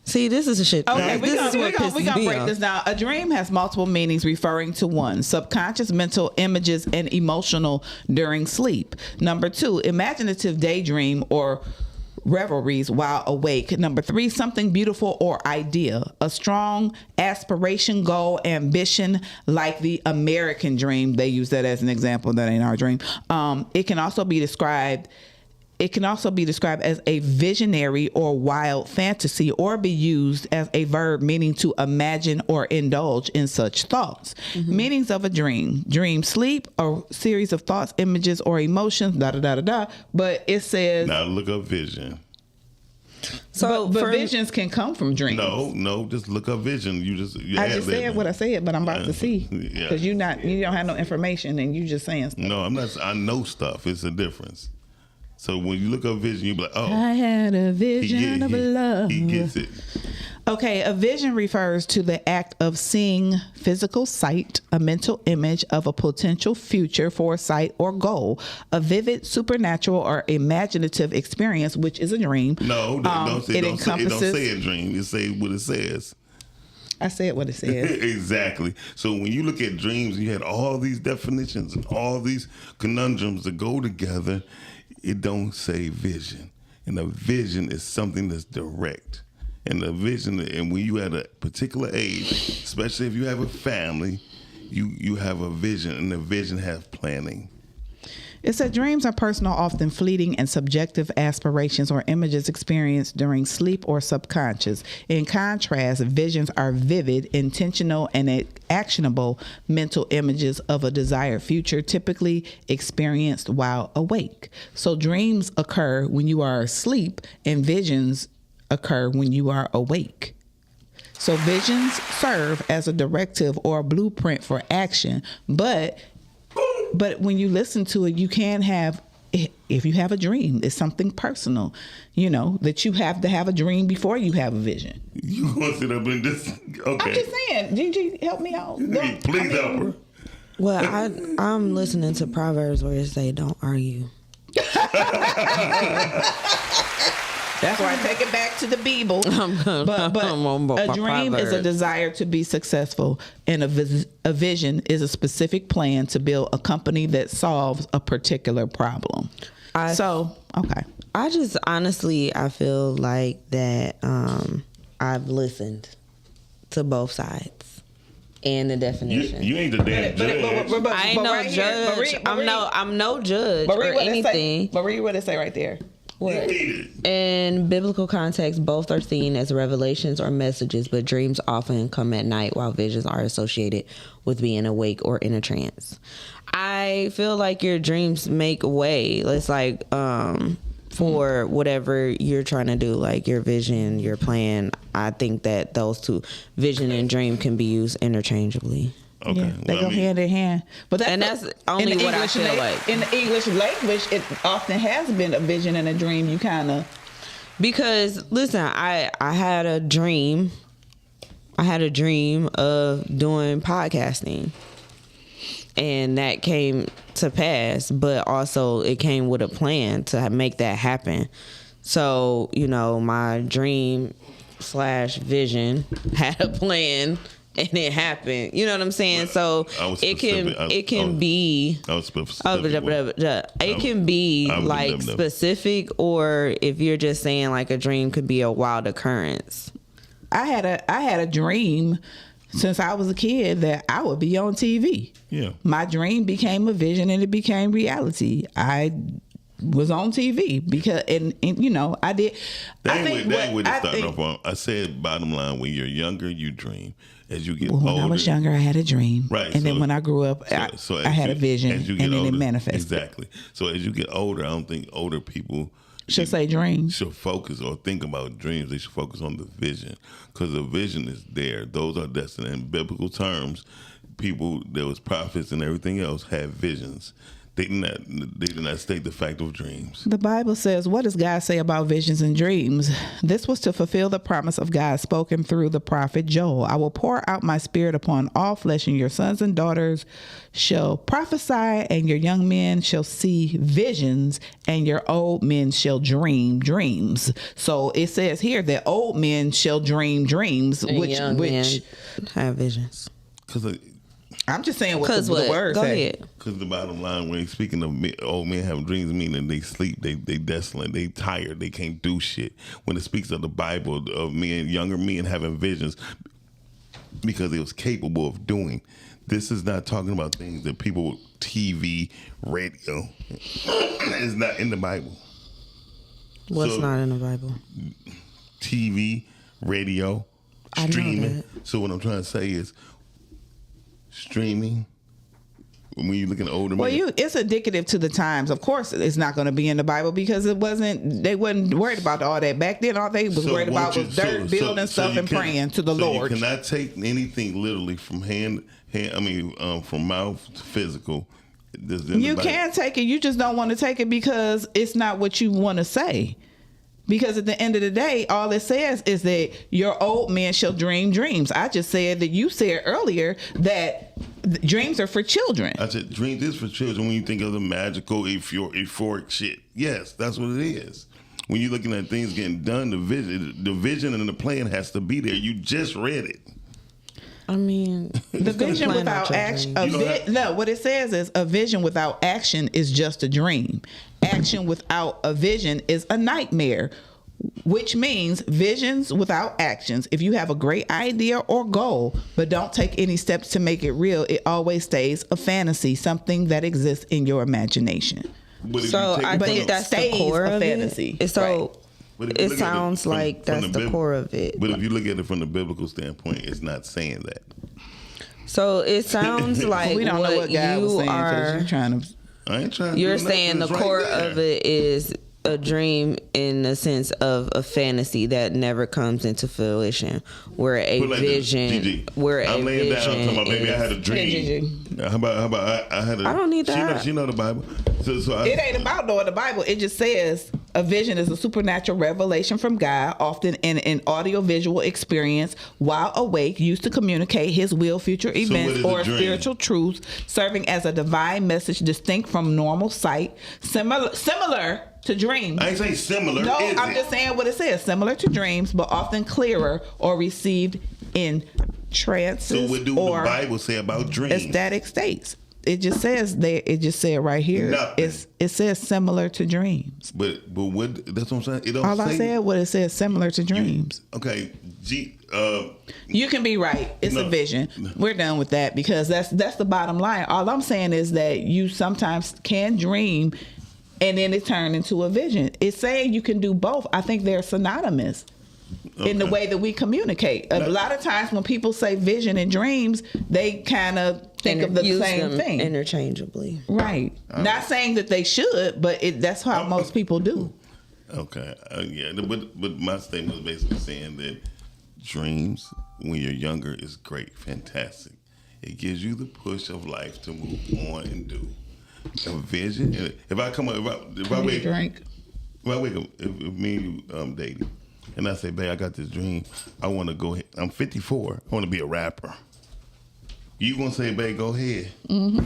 See, this is a shit. Okay, we're this gonna break this down. A dream has multiple meanings referring to one, subconscious mental images and emotional during sleep. Number 2, imaginative daydream or revelries while awake. Number 3, something beautiful or idea, a strong aspiration, goal, ambition, like the American dream. They use that as an example. That ain't our dream. It can also be described as a visionary or wild fantasy, or be used as a verb meaning to imagine or indulge in such thoughts. Mm-hmm. Meanings of a dream: dream sleep, a series of thoughts, images, or emotions, but it says now look up vision. So but visions can come from dreams. No, just look up vision. I just said what I said, but I'm about to see because you don't have no information and you just saying stuff. No, I'm not. I know stuff. It's a difference. So when you look up vision, you be like, "Oh, I had a vision of love." He gets it. Okay, a vision refers to the act of seeing physical sight, a mental image of a potential future, foresight, or goal, a vivid, supernatural, or imaginative experience, which is a dream. No, don't say a dream. It say what it says. I said what it says. Exactly. So when you look at dreams, you had all these definitions and all these conundrums that go together. It don't say vision. And a vision is something that's direct. And the vision, and when you at a particular age, especially if you have a family, you have a vision, and the vision has planning. It said dreams are personal, often fleeting, and subjective aspirations or images experienced during sleep or subconscious. In contrast, visions are vivid, intentional, and actionable mental images of a desired future, typically experienced while awake. So dreams occur when you are asleep, and visions occur when you are awake. So visions serve as a directive or a blueprint for action, but when you listen to it, you can have, if you have a dream, it's something personal, that you have to have a dream before you have a vision. You want to sit up in this? Okay. I'm just saying, GiGi, help me out. Please help her. Well, I'm listening to Proverbs where it say, "Don't argue." That's why I take it back to the Bible. But a dream is a desire to be successful, and a vision is a specific plan to build a company that solves a particular problem. Okay. I just honestly, I feel like that I've listened to both sides and the definition. You ain't the damn judge. I ain't no judge. I'm no judge or anything. But read what it say right there. What? In biblical context, both are seen as revelations or messages, but dreams often come at night while visions are associated with being awake or in a trance. I feel like your dreams make way. It's like for whatever you're trying to do, like your vision, your plan. I think that those two, vision and dream, can be used interchangeably. Okay. Yeah, they go hand in hand. But that's only what I feel like. In the English language, it often has been a vision and a dream. You kind of... Because, listen, I had a dream. I had a dream of doing podcasting. And that came to pass. But also, it came with a plan to make that happen. So, my dream / vision had a plan. And it happened. You know what I'm saying? So it can be like specific, or if you're just saying like a dream could be a wild occurrence. I had a dream since I was a kid that I would be on TV. Yeah. My dream became a vision and it became reality. I was on TV because and I did. I said bottom line, when you're younger, you dream. As you get older, when I was younger, I had a dream, right? And then when I grew up, I had a vision, and then it manifested. Exactly. So as you get older, I don't think older people should say dreams. Should focus or think about dreams. They should focus on the vision, because the vision is there. Those are destined. In biblical terms, people, there was prophets and everything else, had visions. They did not state the fact of dreams. The Bible says, what does God say about visions and dreams? This was to fulfill the promise of God spoken through the prophet Joel. I will pour out my spirit upon all flesh, and your sons and daughters shall prophesy, and your young men shall see visions, and your old men shall dream dreams. So it says here that old men shall dream dreams, and which men have visions. Because I'm just saying what the word says. Because the bottom line, when speaking of old men having dreams, meaning they sleep, they desolate, they tired, they can't do shit. When it speaks of the Bible of men, younger men having visions, because it was capable of doing. This is not talking about things that people, TV, radio, is not in the Bible. What's not in the Bible? TV, radio, streaming. So what I'm trying to say is, streaming, when you look at older men. It's indicative to the times. Of course, it's not going to be in the Bible because they wasn't worried about all that. Back then, all they was worried about was dirt, building stuff, and praying to the Lord. You cannot take anything literally from from mouth to physical. You can take it. You just don't want to take it because it's not what you want to say. Because at the end of the day, all it says is that your old men shall dream dreams. I just said that you said earlier that dreams are for children. I said dreams is for children when you think of the magical, euphoric shit. Yes, that's what it is. When you're looking at things getting done, the vision and the plan has to be there. You just read it. I mean, the vision without action. What it says is a vision without action is just a dream. Action without a vision is a nightmare, which means visions without actions. If you have a great idea or goal, but don't take any steps to make it real, it always stays a fantasy, something that exists in your imagination. So I think that's the core of fantasy. It sounds like that's the core of it. But if you look at it from the biblical standpoint, it's not saying that. So it sounds like we don't know what God was saying because you're trying to. I ain't trying. You're saying the core of it is a dream in the sense of a fantasy that never comes into fruition, where a vision, I'm laying down talking about maybe I had a dream. How about I had a? I don't need that. She know the Bible. So it ain't about knowing the Bible. It just says a vision is a supernatural revelation from God, often in an audio-visual experience while awake, used to communicate His will, future events, or spiritual truths, serving as a divine message distinct from normal sight, similar to dreams. I ain't saying similar. No, I'm just saying what it says. Similar to dreams, but often clearer or received in trances. So what do the Bible say about dreams? Ecstatic states. It just says it just said right here. Nothing. It says similar to dreams. But what? That's what I'm saying. It don't All say, I said what it says similar to dreams. You can be right. It's a vision. We're done with that because that's the bottom line. All I'm saying is that you sometimes can dream and then it turned into a vision. It's saying you can do both. I think they're synonymous in the way that we communicate. A lot of times when people say vision and dreams, they kind of think of the same thing. Interchangeably. Right. Not saying that they should, but that's how most people do. Okay. Yeah. But my statement was basically saying that dreams when you're younger is great, fantastic. It gives you the push of life to move on and do. A vision. If I come up, if I wake up, if me and you dating, and I say, babe, I got this dream. I want to go ahead. I'm 54. I want to be a rapper. You gonna say, babe, go ahead. Mm-hmm.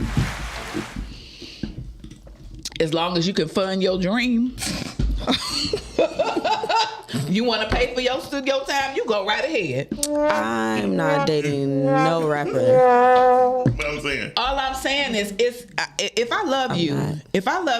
As long as you can fund your dream. You want to pay for your studio time, you go right ahead. I'm not dating no rapper. What I'm saying. All I'm saying is, if I love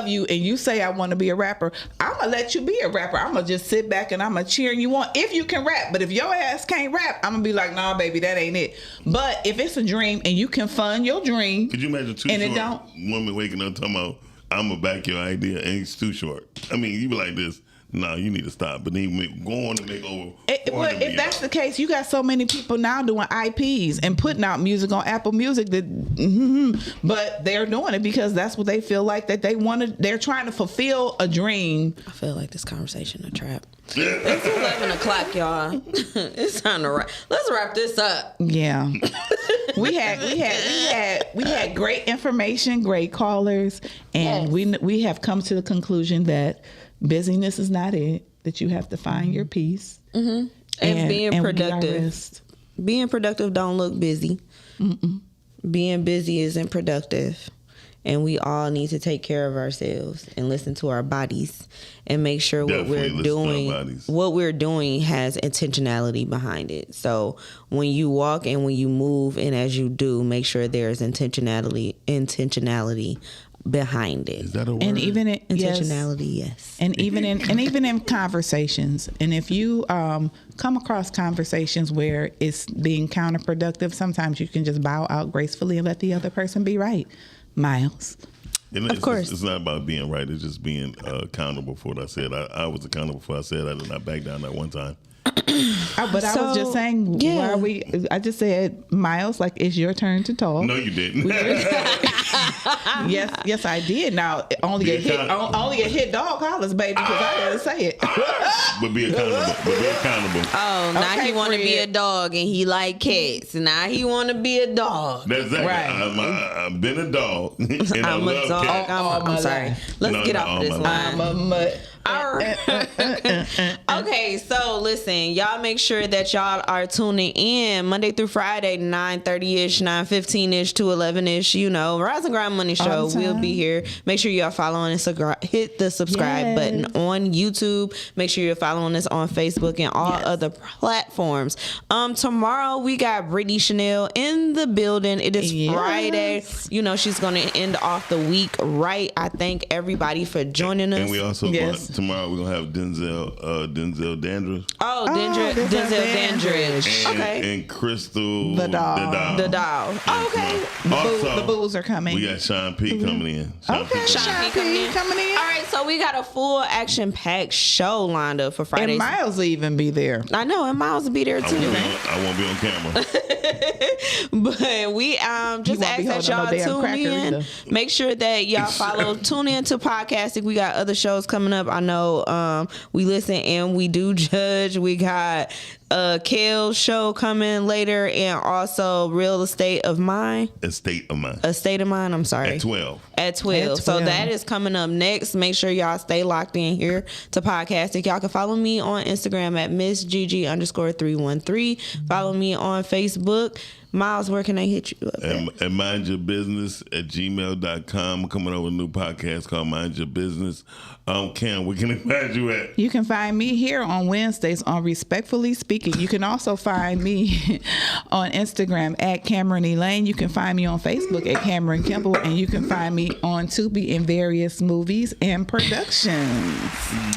you and you say I want to be a rapper, I'm going to let you be a rapper. I'm going to just sit back and I'm going to cheer you on if you can rap. But if your ass can't rap, I'm going to be like, nah, baby, that ain't it. But if it's a dream and you can fund your dream. Could you imagine Too Short woman waking up talking about, I'm going to back your idea and it's too short? I mean, you be like this. No, you need to stop. But then go on to make over. Well, if that's the case, you got so many people now doing IPs and putting out music on Apple Music but they're doing it because that's what they feel like that they want to. They're trying to fulfill a dream. I feel like this conversation a trap. It's 11 o'clock, y'all. It's time to wrap. Let's wrap this up. Yeah, we had great information, great callers, and we have come to the conclusion that busyness is not it, that you have to find your peace. Mm-hmm. And being productive. Being productive don't look busy. Mm-mm. Being busy isn't productive. And we all need to take care of ourselves and listen to our bodies and make sure what we're doing has intentionality behind it. So when you walk and when you move and as you do, make sure there's intentionality behind it. Is that a word? And even intentionality, yes. And even in conversations, and if you come across conversations where it's being counterproductive, sometimes you can just bow out gracefully and let the other person be right. Miles. Of course. It's not about being right. It's just being accountable for what I said. I was accountable for what I said. I did not back down that one time. But I was just saying, why I just said, Miles, like, it's your turn to talk. No, you didn't. Yes, I did. Now, only a hit dog hollers, baby, because I didn't say it. But be accountable. Oh, now he want to be a dog and he like cats. Now he want to be a dog. That's exactly. Right. I've been a dog. And I'm I a dog. cats. I'm sorry. Let's get off this line. I'm a mutt. All right. Okay, so listen, y'all make sure that y'all are tuning in Monday through Friday, 9:30ish, 9:15ish to 11ish. You know, Rise and Grind Money Show. We'll be here. Make sure y'all following and hit the subscribe button on YouTube. Make sure you're following us on Facebook and all other platforms. Tomorrow we got Brittany Chanel in the building. It is Friday. You know, she's gonna end off the week right. I thank everybody for joining us. And we also tomorrow we're gonna have Denzel Dandridge. Oh, Denzel Dandridge. And Crystal the doll. Okay. Also, the booze are coming. We got Sean P coming in. Sean P coming in. All right, so we got a full action-packed show lined up for Friday. And Miles will even be there. I know, and Miles will be there too. I won't be on camera. But we just ask that y'all tune in. Make sure that y'all tune in to Podcastic. We got other shows coming up. I know we listen and we do judge. We got Kale's show coming later, and also Real Estate of Mind. A State of Mind, I'm sorry. At 12. So that is coming up next. Make sure y'all stay locked in here to Podcastic. Y'all can follow me on Instagram at Miss GiGi_313. Follow me on Facebook. Miles, where can I hit you up and mindyourbusiness@gmail.com. Coming over with a new podcast called Mind Your Business. Cam, where can I find you at? You can find me here on Wednesdays on Respectfully Speaking. You can also find me on Instagram at Cameron Elaine. You can find me on Facebook at Cameron Kimball, and you can find me on Tubi in various movies and productions.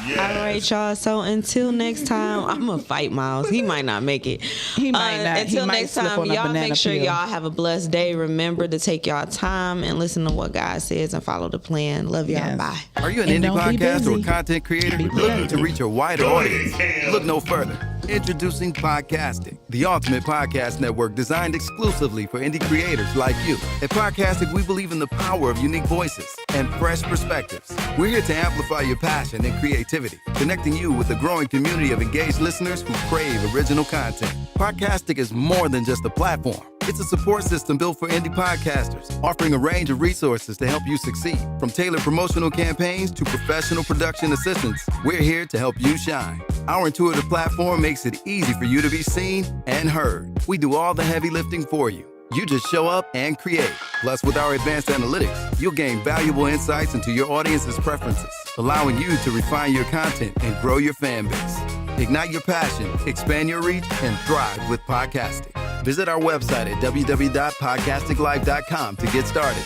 Yes. All right, y'all. So until next time, I'm gonna fight Miles. He might not make it. He might not. Until next time, y'all make sure y'all have a blessed day. Remember to take y'all time and listen to what God says and follow the plan. Love y'all. Bye. Are you an indie podcast or content creator looking to reach a wider audience? Look no further. Introducing Podcastic, the ultimate podcast network designed exclusively for indie creators like you. At Podcastic, we believe in the power of unique voices and fresh perspectives. We're here to amplify your passion and creativity, connecting you with a growing community of engaged listeners who crave original content. Podcastic is more than just a platform. It's a support system built for indie podcasters, offering a range of resources to help you succeed. From tailored promotional campaigns to professional production assistance, we're here to help you shine. Our intuitive platform makes it easy for you to be seen and heard. We do all the heavy lifting for you. You just show up and create. Plus, with our advanced analytics, you'll gain valuable insights into your audience's preferences, allowing you to refine your content and grow your fan base. Ignite your passion, expand your reach, and thrive with podcasting. Visit our website at www.podcasticlife.com to get started.